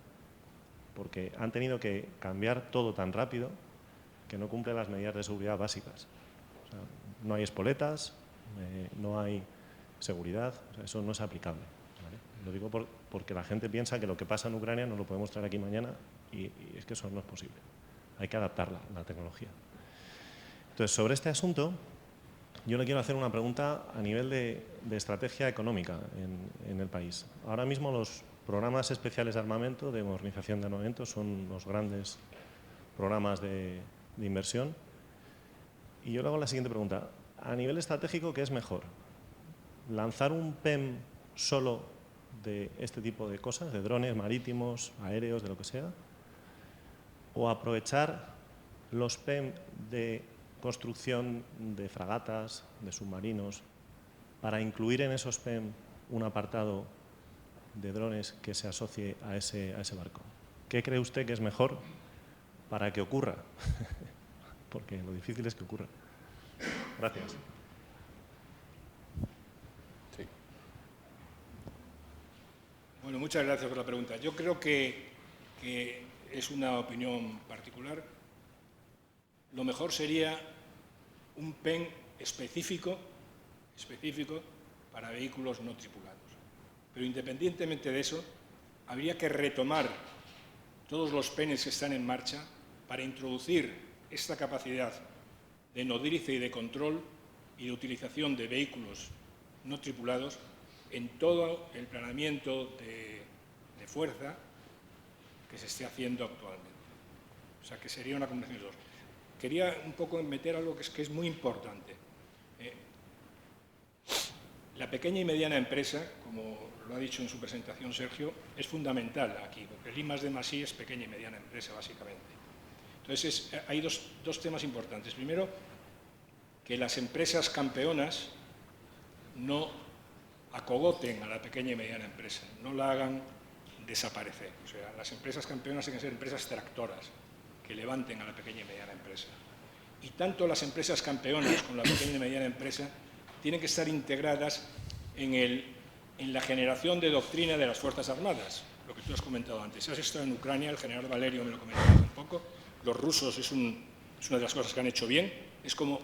porque han tenido que cambiar todo tan rápido que no cumple las medidas de seguridad básicas. O sea, no hay espoletas, no hay seguridad, o sea, eso no es aplicable, ¿vale? Lo digo porque la gente piensa que lo que pasa en Ucrania no lo podemos traer aquí mañana y es que eso no es posible. Hay que adaptar la tecnología. Entonces, sobre este asunto, yo le quiero hacer una pregunta a nivel de estrategia económica en el país. Ahora mismo los programas especiales de armamento, de modernización de armamento, son los grandes programas de inversión. Y yo le hago la siguiente pregunta. A nivel estratégico, ¿qué es mejor? ¿Lanzar un PEM solo de este tipo de cosas, de drones marítimos, aéreos, de lo que sea? ¿O aprovechar los PEM de construcción de fragatas, de submarinos, para incluir en esos PEM un apartado de drones que se asocie a ese barco? ¿Qué cree usted que es mejor para que ocurra? Porque lo difícil es que ocurra. Gracias. Sí. Bueno, muchas gracias por la pregunta. Yo creo que es una opinión particular. Lo mejor sería un PEN específico para vehículos no tripulados. Pero independientemente de eso, habría que retomar todos los PENs que están en marcha para introducir esta capacidad de nodriza y de control y de utilización de vehículos no tripulados en todo el planeamiento de fuerza que se esté haciendo actualmente. O sea, que sería una combinación de dos. Quería un poco meter algo que es muy importante. La pequeña y mediana empresa, como lo ha dicho en su presentación Sergio, es fundamental aquí, porque el I+D+I es pequeña y mediana empresa, básicamente. Entonces, hay dos temas importantes. Primero, que las empresas campeonas no acogoten a la pequeña y mediana empresa, no la hagan desaparecer. O sea, las empresas campeonas tienen que ser empresas tractoras, que levanten a la pequeña y mediana empresa. Y tanto las empresas campeonas como la pequeña y mediana empresa tienen que estar integradas en la generación de doctrina de las Fuerzas Armadas, lo que tú has comentado antes. Si has estado en Ucrania, el general Valerio me lo comentaba un poco, los rusos es una de las cosas que han hecho bien, es como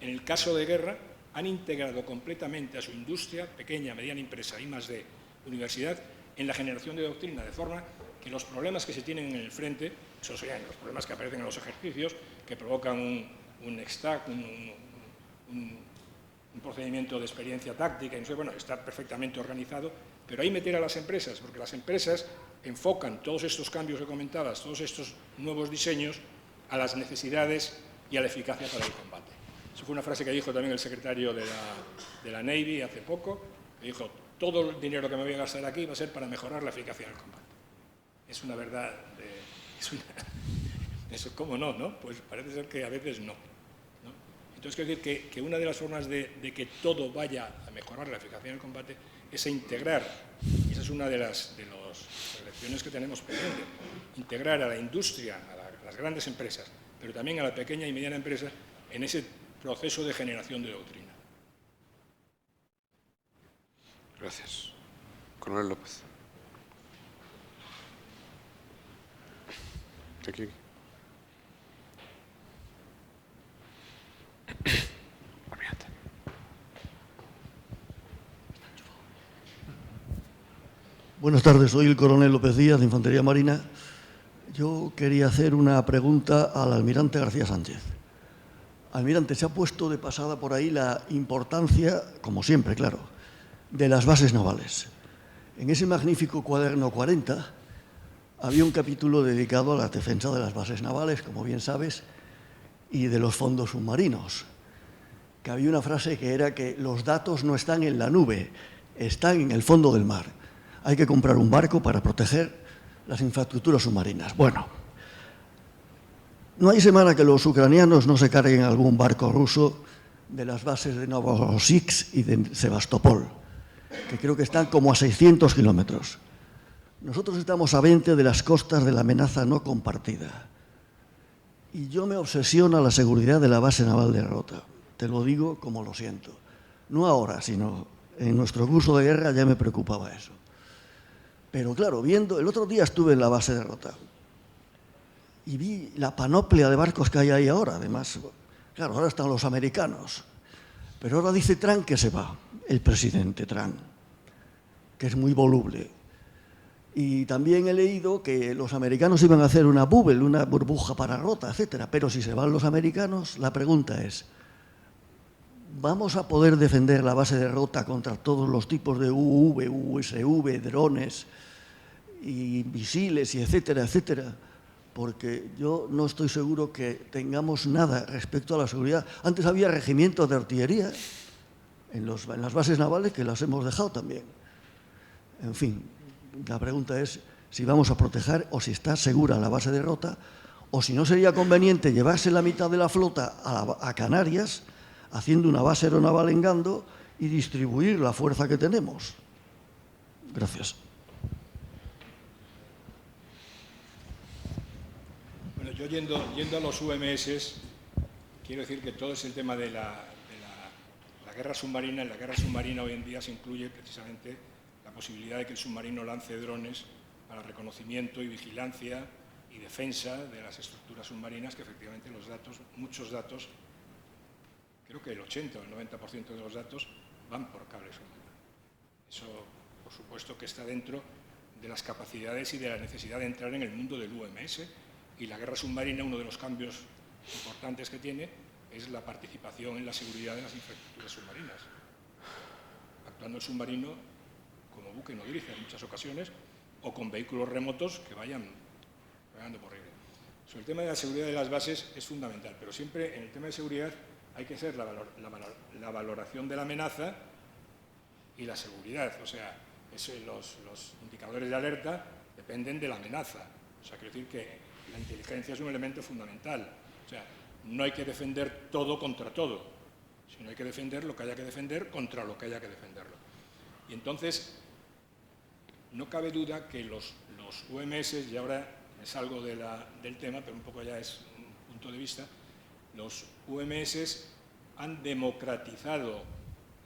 en el caso de guerra han integrado completamente a su industria, pequeña, mediana empresa, I+D, universidad, en la generación de doctrina, de forma que los problemas que se tienen en el frente, esos serían los problemas que aparecen en los ejercicios, que provocan un extac, un procedimiento de experiencia táctica, y no sé, bueno, estar perfectamente organizado, pero ahí meter a las empresas, porque las empresas enfocan todos estos cambios que comentabas, todos estos nuevos diseños, a las necesidades y a la eficacia para el combate. Eso fue una frase que dijo también el secretario de la Navy hace poco, que dijo, todo el dinero que me voy a gastar aquí va a ser para mejorar la eficacia del combate. Es una verdad, eso, ¿cómo no, no? Pues parece ser que a veces no. Entonces, quiero decir que una de las formas de que todo vaya a mejorar la eficacia del combate es a integrar, y esa es una de las lecciones que tenemos pendiente, integrar a la industria, a las grandes empresas, pero también a la pequeña y mediana empresa en ese proceso de generación de doctrina. Gracias. Coronel López. Aquí. Buenas tardes, soy el coronel López Díaz, de Infantería Marina. Yo quería hacer una pregunta al almirante García Sánchez. Almirante, se ha puesto de pasada por ahí la importancia, como siempre, claro, de las bases navales. En ese magnífico cuaderno 40 había un capítulo dedicado a la defensa de las bases navales, como bien sabes, y de los fondos submarinos. Que había una frase que era que los datos no están en la nube, están en el fondo del mar. Hay que comprar un barco para proteger las infraestructuras submarinas. Bueno, no hay semana que los ucranianos no se carguen algún barco ruso de las bases de Novorossiysk y de Sebastopol, que creo que están como a 600 kilómetros. Nosotros estamos a 20 de las costas de la amenaza no compartida. Y yo me obsesiona la seguridad de la base naval de Rota. Te lo digo como lo siento. No ahora, sino en nuestro curso de guerra ya me preocupaba eso. Pero claro, viendo, el otro día estuve en la base de Rota y vi la panoplia de barcos que hay ahí ahora. Además, claro, ahora están los americanos. Pero ahora dice Trump que se va, el presidente Trump, que es muy voluble. Y también he leído que los americanos iban a hacer una bubble, una burbuja para Rota, etcétera. Pero si se van los americanos, la pregunta es, ¿vamos a poder defender la base de Rota contra todos los tipos de UUV, USV, drones y misiles y etcétera, etcétera? Porque yo no estoy seguro que tengamos nada respecto a la seguridad. Antes había regimientos de artillería en las bases navales que las hemos dejado también. En fin, la pregunta es si vamos a proteger o si está segura la base de Rota, o si no sería conveniente llevarse la mitad de la flota a Canarias, haciendo una base aeronaval en Gando y distribuir la fuerza que tenemos. Gracias. Bueno, yo yendo a los UMS, quiero decir que todo es el tema de la guerra submarina. En la guerra submarina hoy en día se incluye precisamente la posibilidad de que el submarino lance drones para reconocimiento y vigilancia y defensa de las estructuras submarinas, que efectivamente los datos, muchos datos, creo que el 80 o el 90% de los datos van por cable submarino. Eso, por supuesto, que está dentro de las capacidades y de la necesidad de entrar en el mundo del UMS, y la guerra submarina, uno de los cambios importantes que tiene es la participación en la seguridad de las infraestructuras submarinas, actuando el submarino como buque nodriza en muchas ocasiones o con vehículos remotos que vayan de por aire. Sobre el tema de la seguridad de las bases es fundamental, pero siempre en el tema de seguridad hay que hacer la valoración de la amenaza y la seguridad. O sea, los indicadores de alerta dependen de la amenaza. O sea, quiero decir que la inteligencia es un elemento fundamental. O sea, no hay que defender todo contra todo, sino hay que defender lo que haya que defender contra lo que haya que defenderlo. Y entonces, no cabe duda que los UMS, y ahora me salgo del tema, pero un poco ya es un punto de vista, los UMS han democratizado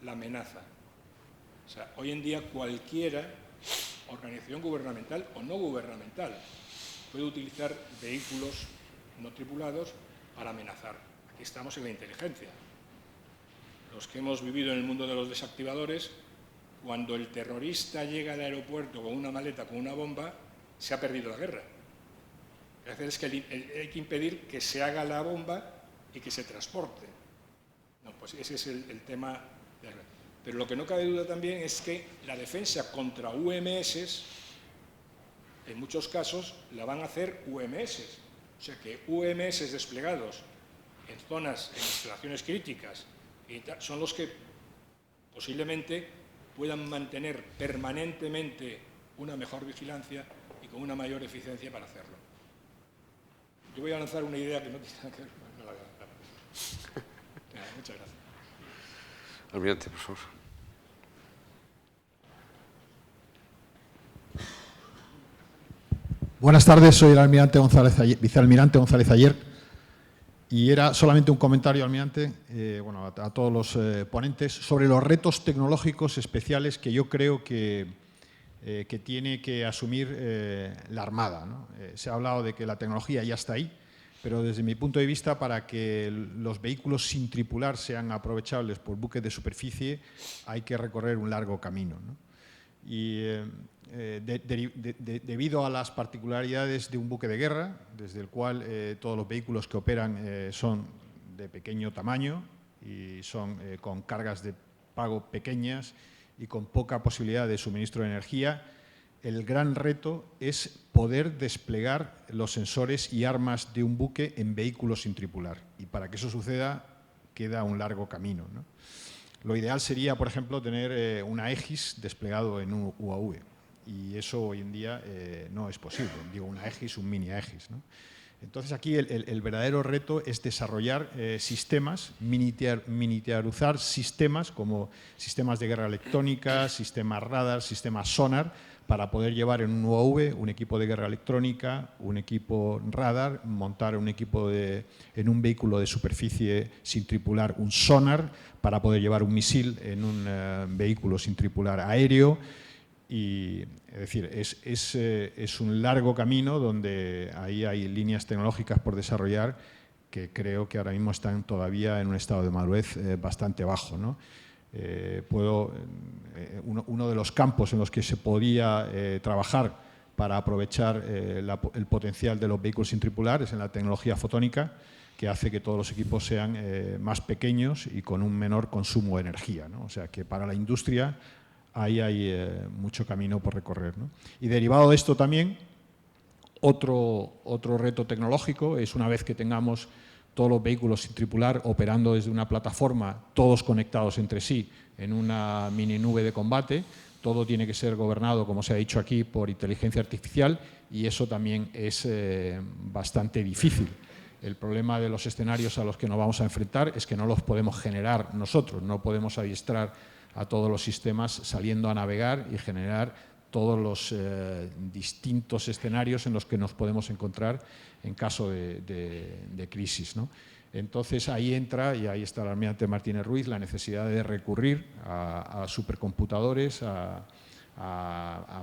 la amenaza. O sea, hoy en día cualquiera, organización gubernamental o no gubernamental, puede utilizar vehículos no tripulados para amenazar. Aquí estamos en la inteligencia. Los que hemos vivido en el mundo de los desactivadores, cuando el terrorista llega al aeropuerto con una maleta, con una bomba, se ha perdido la guerra. Lo que hace es que hay que impedir que se haga la bomba y que se transporte. No, pues ese es el tema. Pero lo que no cabe duda también es que la defensa contra UMS, en muchos casos, la van a hacer UMS. O sea que UMS desplegados en zonas, en instalaciones críticas, son los que posiblemente puedan mantener permanentemente una mejor vigilancia y con una mayor eficiencia para hacerlo. Yo voy a lanzar una idea que no tiene nada que ver con la guerra. Muchas gracias. Almirante, por favor. Buenas tardes, soy el almirante vicealmirante González Ayer, y era solamente un comentario, almirante, a todos los ponentes, sobre los retos tecnológicos especiales que yo creo que tiene que asumir la Armada, ¿no? Se ha hablado de que la tecnología ya está ahí, pero desde mi punto de vista, para que los vehículos sin tripular sean aprovechables por buques de superficie, hay que recorrer un largo camino, ¿no? Y debido a las particularidades de un buque de guerra, desde el cual todos los vehículos que operan son de pequeño tamaño y son con cargas de pago pequeñas y con poca posibilidad de suministro de energía, el gran reto es poder desplegar los sensores y armas de un buque en vehículos sin tripular. Y para que eso suceda, queda un largo camino, ¿no? Lo ideal sería, por ejemplo, tener una Aegis desplegado en un UAV. y eso hoy en día no es posible. Digo, una Aegis, un mini Aegis, ¿no? Entonces aquí el verdadero reto es desarrollar sistemas, miniaturizar sistemas como sistemas de guerra electrónica, sistemas radar, sistemas sonar, para poder llevar en un UAV un equipo de guerra electrónica, un equipo radar, montar un equipo en un vehículo de superficie sin tripular, un sonar, para poder llevar un misil en un vehículo sin tripular aéreo. Y, es decir, es un largo camino donde ahí hay líneas tecnológicas por desarrollar que creo que ahora mismo están todavía en un estado de madurez bastante bajo, ¿no? Uno de los campos en los que se podía trabajar para aprovechar el potencial de los vehículos sin tripular es en la tecnología fotónica, que hace que todos los equipos sean más pequeños y con un menor consumo de energía, ¿no? O sea que para la industria ahí hay mucho camino por recorrer, ¿no? Y derivado de esto también, otro reto tecnológico es, una vez que tengamos todos los vehículos sin tripular operando desde una plataforma, todos conectados entre sí en una mini nube de combate, todo tiene que ser gobernado, como se ha dicho aquí, por inteligencia artificial, y eso también es bastante difícil. El problema de los escenarios a los que nos vamos a enfrentar es que no los podemos generar nosotros, no podemos adiestrar a todos los sistemas saliendo a navegar y generar todos los distintos escenarios en los que nos podemos encontrar en caso de crisis, ¿no? Entonces ahí entra, y ahí está el almirante Martínez Ruiz, la necesidad de recurrir a supercomputadores, a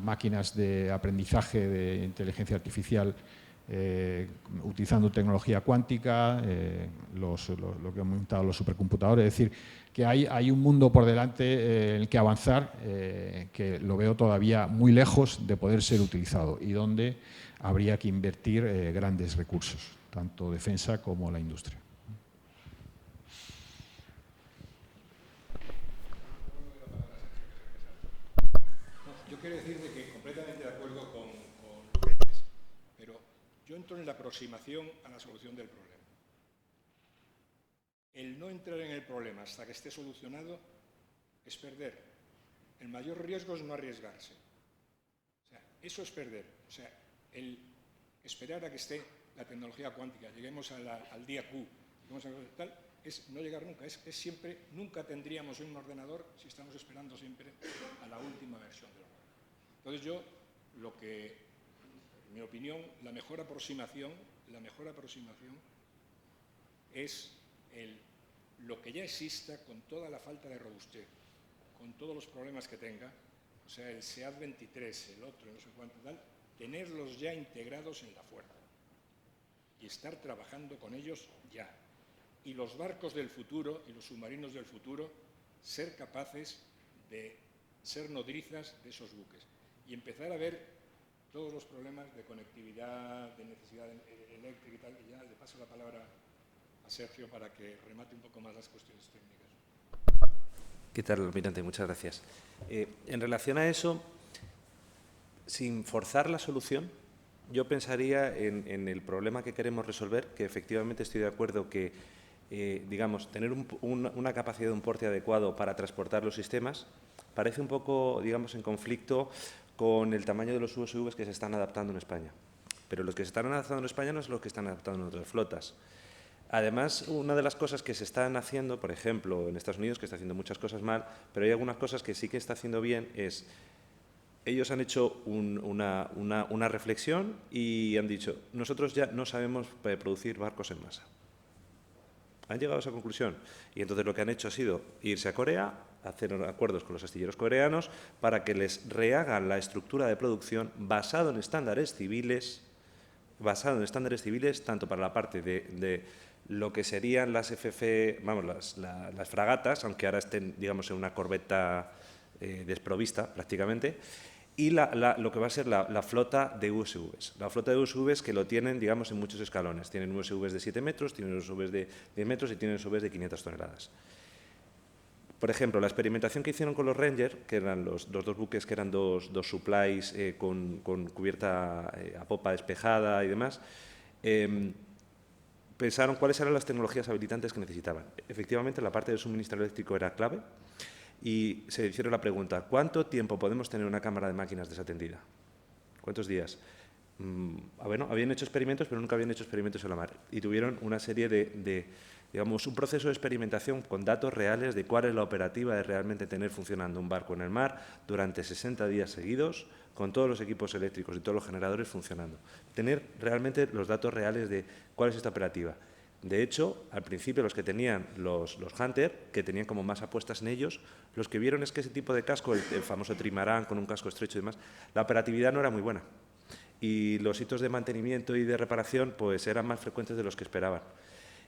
máquinas de aprendizaje de inteligencia artificial utilizando tecnología cuántica, lo que hemos comentado, los supercomputadores. Es decir, que hay un mundo por delante en el que avanzar, que lo veo todavía muy lejos de poder ser utilizado y donde habría que invertir grandes recursos, tanto defensa como la industria. Yo quiero decirte que completamente de acuerdo con Reyes, pero yo entro en la aproximación a la solución del problema. El no entrar en el problema hasta que esté solucionado es perder. El mayor riesgo es no arriesgarse. O sea, eso es perder. O sea, el esperar a que esté la tecnología cuántica, lleguemos al día Q, lleguemos a tal, es no llegar nunca. Es siempre, nunca tendríamos un ordenador si estamos esperando siempre a la última versión del ordenador. Entonces yo, en mi opinión, la mejor aproximación es lo que ya exista, con toda la falta de robustez, con todos los problemas que tenga, o sea, el SEAD 23, el otro, no sé cuánto tal, tenerlos ya integrados en la fuerza y estar trabajando con ellos ya. Y los barcos del futuro y los submarinos del futuro ser capaces de ser nodrizas de esos buques y empezar a ver todos los problemas de conectividad, de necesidad eléctrica y tal, y ya le paso la palabra a Sergio para que remate un poco más las cuestiones técnicas. ¿Qué tal, almirante? Muchas gracias. En relación a eso, sin forzar la solución, yo pensaría en el problema que queremos resolver, que efectivamente estoy de acuerdo que, digamos, tener una capacidad de un porte adecuado para transportar los sistemas parece un poco, digamos, en conflicto con el tamaño de los USVs que se están adaptando en España. Pero los que se están adaptando en España no es los que están adaptando en otras flotas. Además, una de las cosas que se están haciendo, por ejemplo, en Estados Unidos, que está haciendo muchas cosas mal, pero hay algunas cosas que sí que está haciendo bien, es ellos han hecho una reflexión y han dicho, nosotros ya no sabemos producir barcos en masa. Han llegado a esa conclusión y entonces lo que han hecho ha sido irse a Corea, hacer acuerdos con los astilleros coreanos para que les rehagan la estructura de producción basado en estándares civiles, tanto para la parte de lo que serían las vamos, las fragatas, aunque ahora estén, digamos, en una corbeta desprovista prácticamente, y lo que va a ser la flota de USVs. La flota de USVs que lo tienen, digamos, en muchos escalones. Tienen USVs de 7 metros, tienen USVs de 10 metros y tienen USVs de 500 toneladas. Por ejemplo, la experimentación que hicieron con los Ranger, que eran los dos buques que eran dos supplies con cubierta a popa despejada y demás, pensaron cuáles eran las tecnologías habilitantes que necesitaban. Efectivamente, la parte del suministro eléctrico era clave y se hicieron la pregunta, ¿cuánto tiempo podemos tener una cámara de máquinas desatendida? ¿Cuántos días? Bueno, habían hecho experimentos, pero nunca habían hecho experimentos en la mar. Y tuvieron una serie digamos, un proceso de experimentación con datos reales de cuál es la operativa de realmente tener funcionando un barco en el mar durante 60 días seguidos, con todos los equipos eléctricos y todos los generadores funcionando. Tener realmente los datos reales de cuál es esta operativa. De hecho, al principio los que tenían los Hunter, que tenían como más apuestas en ellos, los que vieron es que ese tipo de casco, el famoso trimarán con un casco estrecho y demás, la operatividad no era muy buena. Y los hitos de mantenimiento y de reparación pues eran más frecuentes de los que esperaban.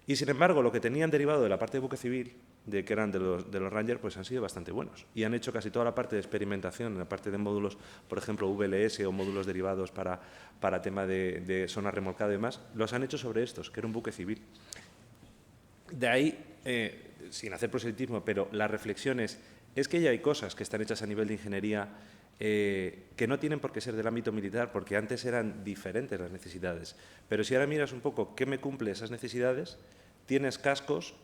Y sin embargo, lo que tenían derivado de la parte de buque civil, que eran de los Ranger, pues han sido bastante buenos. Y han hecho casi toda la parte de experimentación, en la parte de módulos, por ejemplo, VLS o módulos derivados para tema de zona remolcada y demás, los han hecho sobre estos, que era un buque civil. De ahí, sin hacer proselitismo, pero la reflexión es que ya hay cosas que están hechas a nivel de ingeniería que no tienen por qué ser del ámbito militar, porque antes eran diferentes las necesidades. Pero si ahora miras un poco qué me cumple esas necesidades, tienes cascos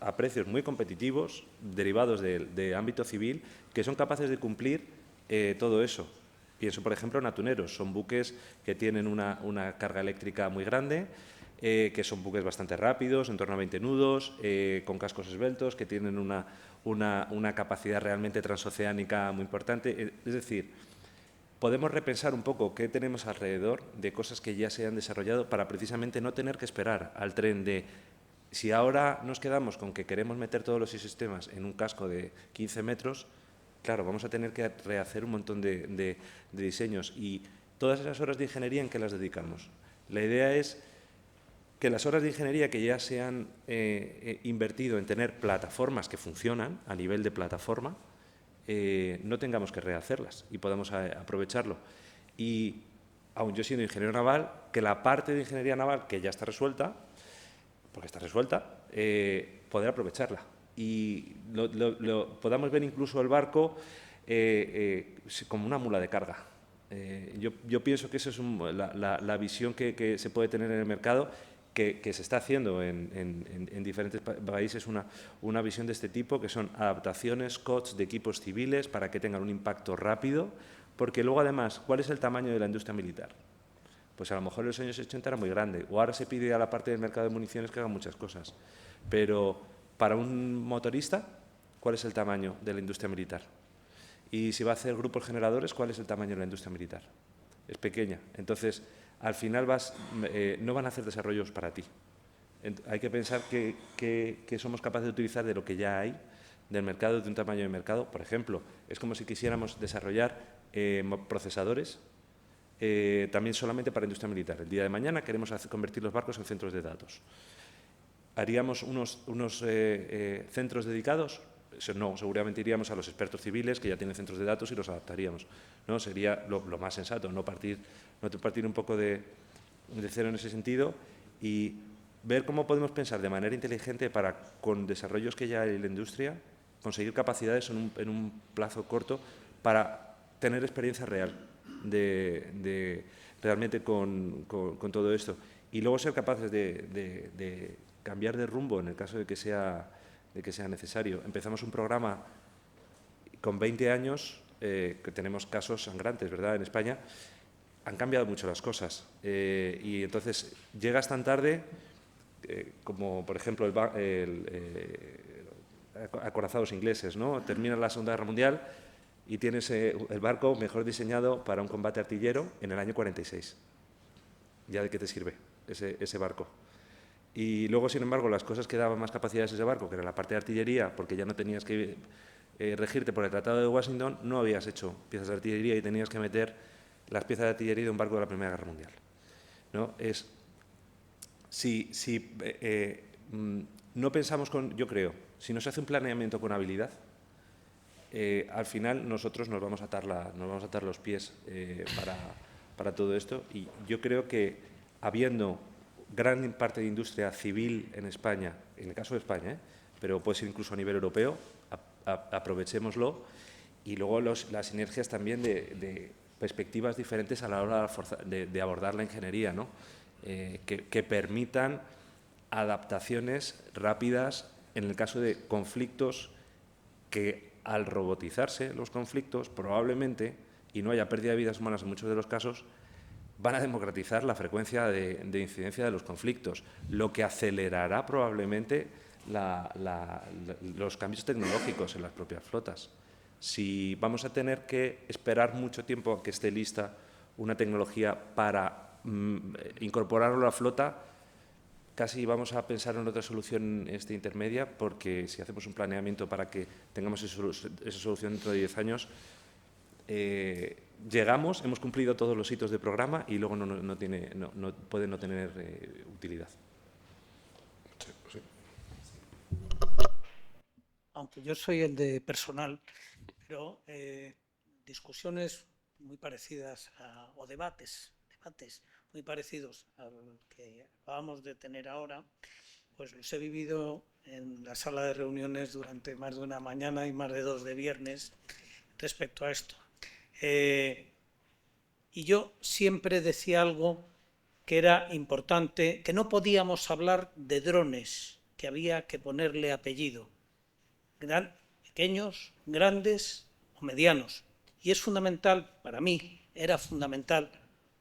a precios muy competitivos, derivados de ámbito civil, que son capaces de cumplir todo eso. Pienso, por ejemplo, en atuneros. Son buques que tienen una carga eléctrica muy grande, que son buques bastante rápidos, en torno a 20 nudos, con cascos esbeltos, que tienen una capacidad realmente transoceánica muy importante. Es decir, podemos repensar un poco qué tenemos alrededor de cosas que ya se han desarrollado para precisamente no tener que esperar al tren de... Si ahora nos quedamos con que queremos meter todos los sistemas en un casco de 15 metros, claro, vamos a tener que rehacer un montón de diseños. Y todas esas horas de ingeniería, ¿en qué las dedicamos? La idea es que las horas de ingeniería que ya se han invertido en tener plataformas que funcionan a nivel de plataforma, no tengamos que rehacerlas y podamos aprovecharlo. Y, aun yo siendo ingeniero naval, que la parte de ingeniería naval que ya está resuelta, porque está resuelta, poder aprovecharla. Y podamos ver incluso el barco como una mula de carga. Yo pienso que esa es la visión que se puede tener en el mercado, que se está haciendo en diferentes países, una visión de este tipo, que son adaptaciones, COTS de equipos civiles para que tengan un impacto rápido, porque luego además, ¿cuál es el tamaño de la industria militar? Pues a lo mejor en los años 80 era muy grande, o ahora se pide a la parte del mercado de municiones que haga muchas cosas, pero para un motorista, ¿cuál es el tamaño de la industria militar? Y si va a hacer grupos generadores, ¿cuál es el tamaño de la industria militar? Es pequeña. Entonces, al final no van a hacer desarrollos para ti. Hay que pensar que somos capaces de utilizar de lo que ya hay, del mercado, de un tamaño de mercado. Por ejemplo, es como si quisiéramos desarrollar procesadores también solamente para industria militar. El día de mañana queremos convertir los barcos en centros de datos. ¿Haríamos unos centros dedicados? No, seguramente iríamos a los expertos civiles que ya tienen centros de datos y los adaptaríamos. ¿No? Sería lo más sensato, no partir un poco de cero en ese sentido y ver cómo podemos pensar de manera inteligente para, con desarrollos que ya hay en la industria, conseguir capacidades en un plazo corto para tener experiencia real realmente con todo esto. Y luego ser capaces de cambiar de rumbo en el caso de que sea necesario. Empezamos un programa con 20 años, que tenemos casos sangrantes, ¿verdad?, en España. Han cambiado mucho las cosas y entonces llegas tan tarde como, por ejemplo, acorazados ingleses, ¿no? Termina la Segunda Guerra Mundial y tienes el barco mejor diseñado para un combate artillero en el año 46. ¿Ya de qué te sirve ese barco? Y luego, sin embargo, las cosas que daban más capacidades a ese barco, que era la parte de artillería, porque ya no tenías que regirte por el Tratado de Washington, no habías hecho piezas de artillería y tenías que meter las piezas de artillería de un barco de la Primera Guerra Mundial, ¿no? No pensamos yo creo, si no se hace un planeamiento con habilidad, al final nosotros nos vamos a atar los pies para todo esto. Y yo creo que habiendo gran parte de industria civil en España, en el caso de España, pero puede ser incluso a nivel europeo, aprovechémoslo. Y luego las sinergias también de perspectivas diferentes a la hora de abordar la ingeniería, ¿no? Que permitan adaptaciones rápidas en el caso de conflictos que al robotizarse los conflictos, probablemente, y no haya pérdida de vidas humanas en muchos de los casos, van a democratizar la frecuencia de incidencia de los conflictos, lo que acelerará probablemente los cambios tecnológicos en las propias flotas. Si vamos a tener que esperar mucho tiempo a que esté lista una tecnología para incorporarlo a la flota, casi vamos a pensar en otra solución intermedia, porque si hacemos un planeamiento para que tengamos esa solución dentro de 10 años, llegamos, hemos cumplido todos los hitos de programa y luego puede no tener utilidad. Sí. Aunque yo soy el de personal, pero discusiones muy parecidas o debates muy parecidos al que acabamos de tener ahora, pues los he vivido en la sala de reuniones durante más de una mañana y más de 2 de viernes respecto a esto. Y yo siempre decía algo que era importante, que no podíamos hablar de drones, que había que ponerle apellido, pequeños, grandes o medianos. Y es fundamental, para mí era fundamental,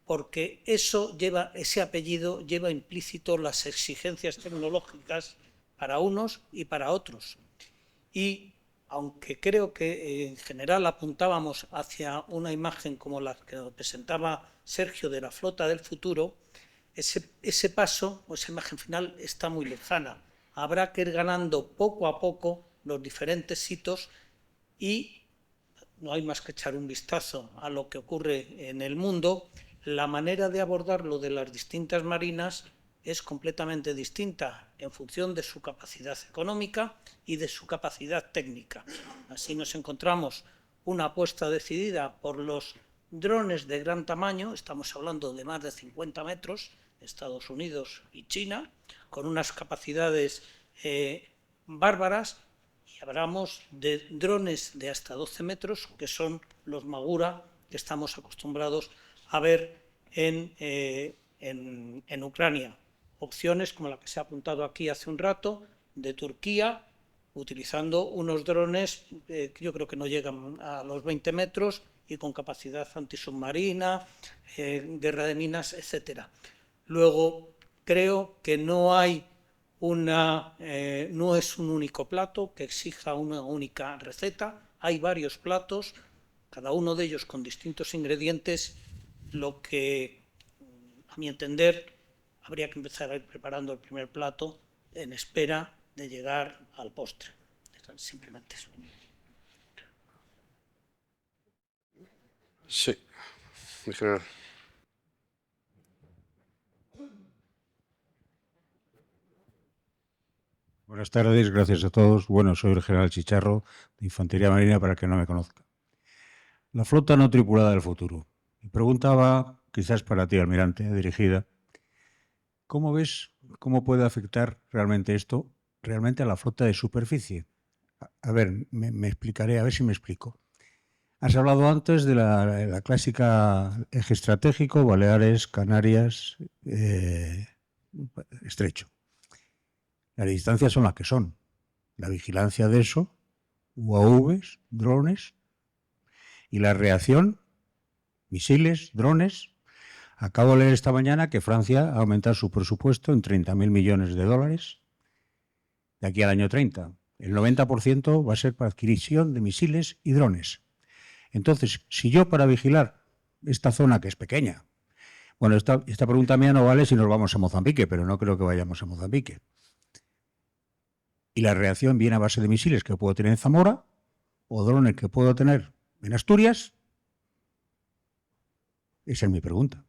porque ese apellido lleva implícito las exigencias tecnológicas para unos y para otros. Y aunque creo que en general apuntábamos hacia una imagen como la que nos presentaba Sergio de la flota del futuro, ese paso o esa imagen final está muy lejana. Habrá que ir ganando poco a poco los diferentes hitos y no hay más que echar un vistazo a lo que ocurre en el mundo. La manera de abordarlo de las distintas marinas es completamente distinta en función de su capacidad económica y de su capacidad técnica. Así nos encontramos una apuesta decidida por los drones de gran tamaño, estamos hablando de más de 50 metros, Estados Unidos y China, con unas capacidades bárbaras, y hablamos de drones de hasta 12 metros, que son los Magura que estamos acostumbrados a ver en Ucrania. Opciones como la que se ha apuntado aquí hace un rato, de Turquía, utilizando unos drones que yo creo que no llegan a los 20 metros y con capacidad antisubmarina, guerra de minas, etc. Luego, creo que no es un único plato que exija una única receta, hay varios platos, cada uno de ellos con distintos ingredientes, lo que, a mi entender, habría que empezar a ir preparando el primer plato en espera de llegar al postre. Simplemente eso. Sí, en general. Buenas tardes, gracias a todos. Bueno, soy el general Chicharro, de Infantería Marina, para el que no me conozca. La flota no tripulada del futuro. Mi pregunta va, quizás para ti, almirante, dirigida. ¿Cómo ves, cómo puede afectar realmente esto, realmente a la flota de superficie? A ver, me explicaré, a ver si me explico. Has hablado antes de la clásica eje estratégico, Baleares, Canarias, Estrecho. Las distancias son las que son. La vigilancia de eso, UAVs, drones, y la reacción, misiles, drones. Acabo de leer esta mañana que Francia ha aumentado su presupuesto en 30.000 millones de dólares de aquí al año 30. El 90% va a ser para adquisición de misiles y drones. Entonces, si yo para vigilar esta zona, que es pequeña, bueno, esta pregunta mía no vale si nos vamos a Mozambique, pero no creo que vayamos a Mozambique. Y la reacción viene a base de misiles que puedo tener en Zamora o drones que puedo tener en Asturias. Esa es mi pregunta.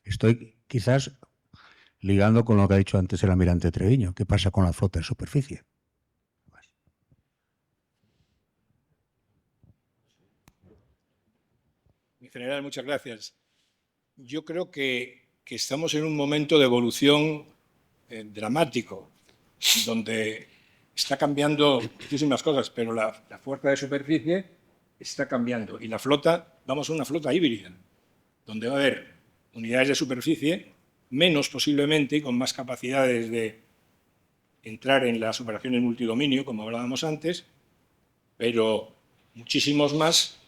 Estoy quizás ligando con lo que ha dicho antes el almirante Treviño. ¿Qué pasa con la flota de superficie? Mi general, muchas gracias. Yo creo que estamos en un momento de evolución dramático, donde está cambiando muchísimas cosas, pero la fuerza de superficie está cambiando. Y la flota, vamos a una flota híbrida, donde va a haber unidades de superficie, menos posiblemente, y con más capacidades de entrar en las operaciones multidominio, como hablábamos antes, pero muchísimos más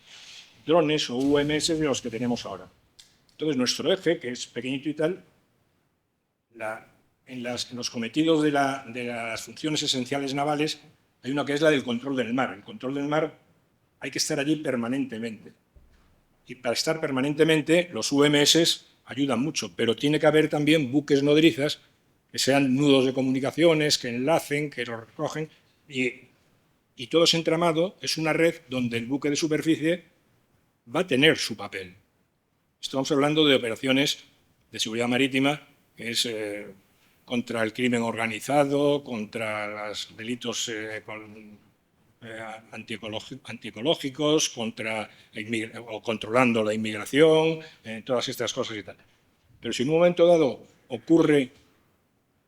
drones o UMS de los que tenemos ahora. Entonces, nuestro eje, que es pequeñito y tal, en los cometidos de las funciones esenciales navales, hay una que es la del control del mar. El control del mar hay que estar allí permanentemente. Y para estar permanentemente, los UMS ayudan mucho, pero tiene que haber también buques nodrizas que sean nudos de comunicaciones, que enlacen, que lo recogen, y todo ese entramado es una red donde el buque de superficie va a tener su papel. Estamos hablando de operaciones de seguridad marítima, que es contra el crimen organizado, contra los delitos antiecológicos, controlando la inmigración, todas estas cosas y tal. Pero si en un momento dado ocurre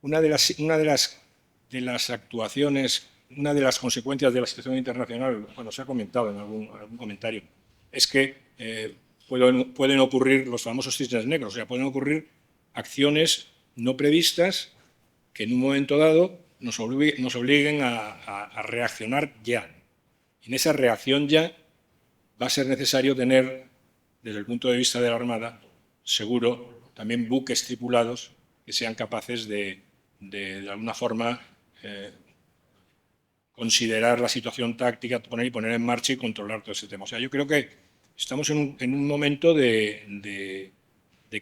una de las actuaciones, una de las consecuencias de la situación internacional, cuando se ha comentado en algún comentario, es que pueden ocurrir los famosos cisnes negros, o sea, pueden ocurrir acciones no previstas que en un momento dado nos obliguen a reaccionar ya. Y en esa reacción ya va a ser necesario tener, desde el punto de vista de la Armada, seguro, también buques tripulados que sean capaces de alguna forma, considerar la situación táctica, poner en marcha y controlar todo ese tema. O sea, yo creo que estamos en un momento de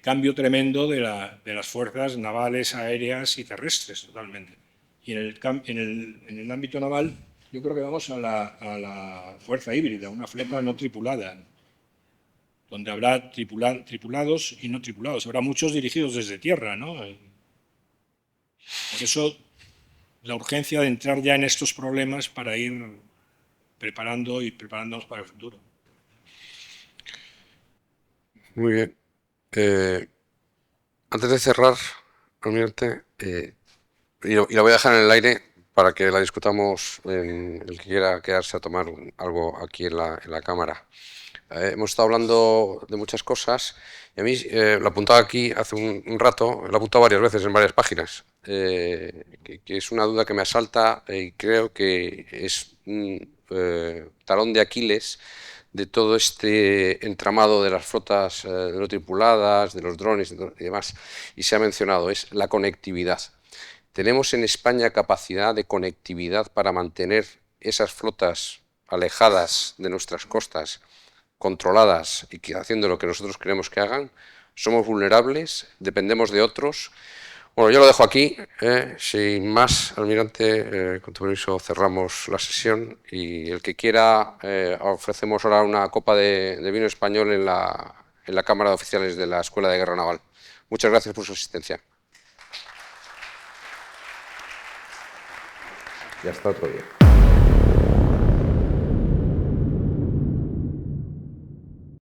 cambio tremendo de las fuerzas navales, aéreas y terrestres, totalmente. Y en el ámbito naval, yo creo que vamos a la fuerza híbrida, una flota no tripulada, donde habrá tripulados y no tripulados. Habrá muchos dirigidos desde tierra, ¿no? Por eso, la urgencia de entrar ya en estos problemas para ir preparándonos para el futuro. Muy bien. Antes de cerrar, almirante, y la voy a dejar en el aire para que la discutamos el que quiera quedarse a tomar algo aquí en la cámara. Hemos estado hablando de muchas cosas y a mí lo apuntaba aquí hace un rato, lo he apuntado varias veces en varias páginas, que es una duda que me asalta y creo que es un talón de Aquiles de todo este entramado de las flotas no tripuladas, de los drones y demás, y se ha mencionado, es la conectividad. ¿Tenemos en España capacidad de conectividad para mantener esas flotas alejadas de nuestras costas, controladas y haciendo lo que nosotros queremos que hagan? ¿Somos vulnerables? ¿Dependemos de otros? Bueno, yo lo dejo aquí. Sin más, almirante, con tu permiso cerramos la sesión y el que quiera ofrecemos ahora una copa de vino español en la Cámara de Oficiales de la Escuela de Guerra Naval. Muchas gracias por su asistencia. Y hasta otro día.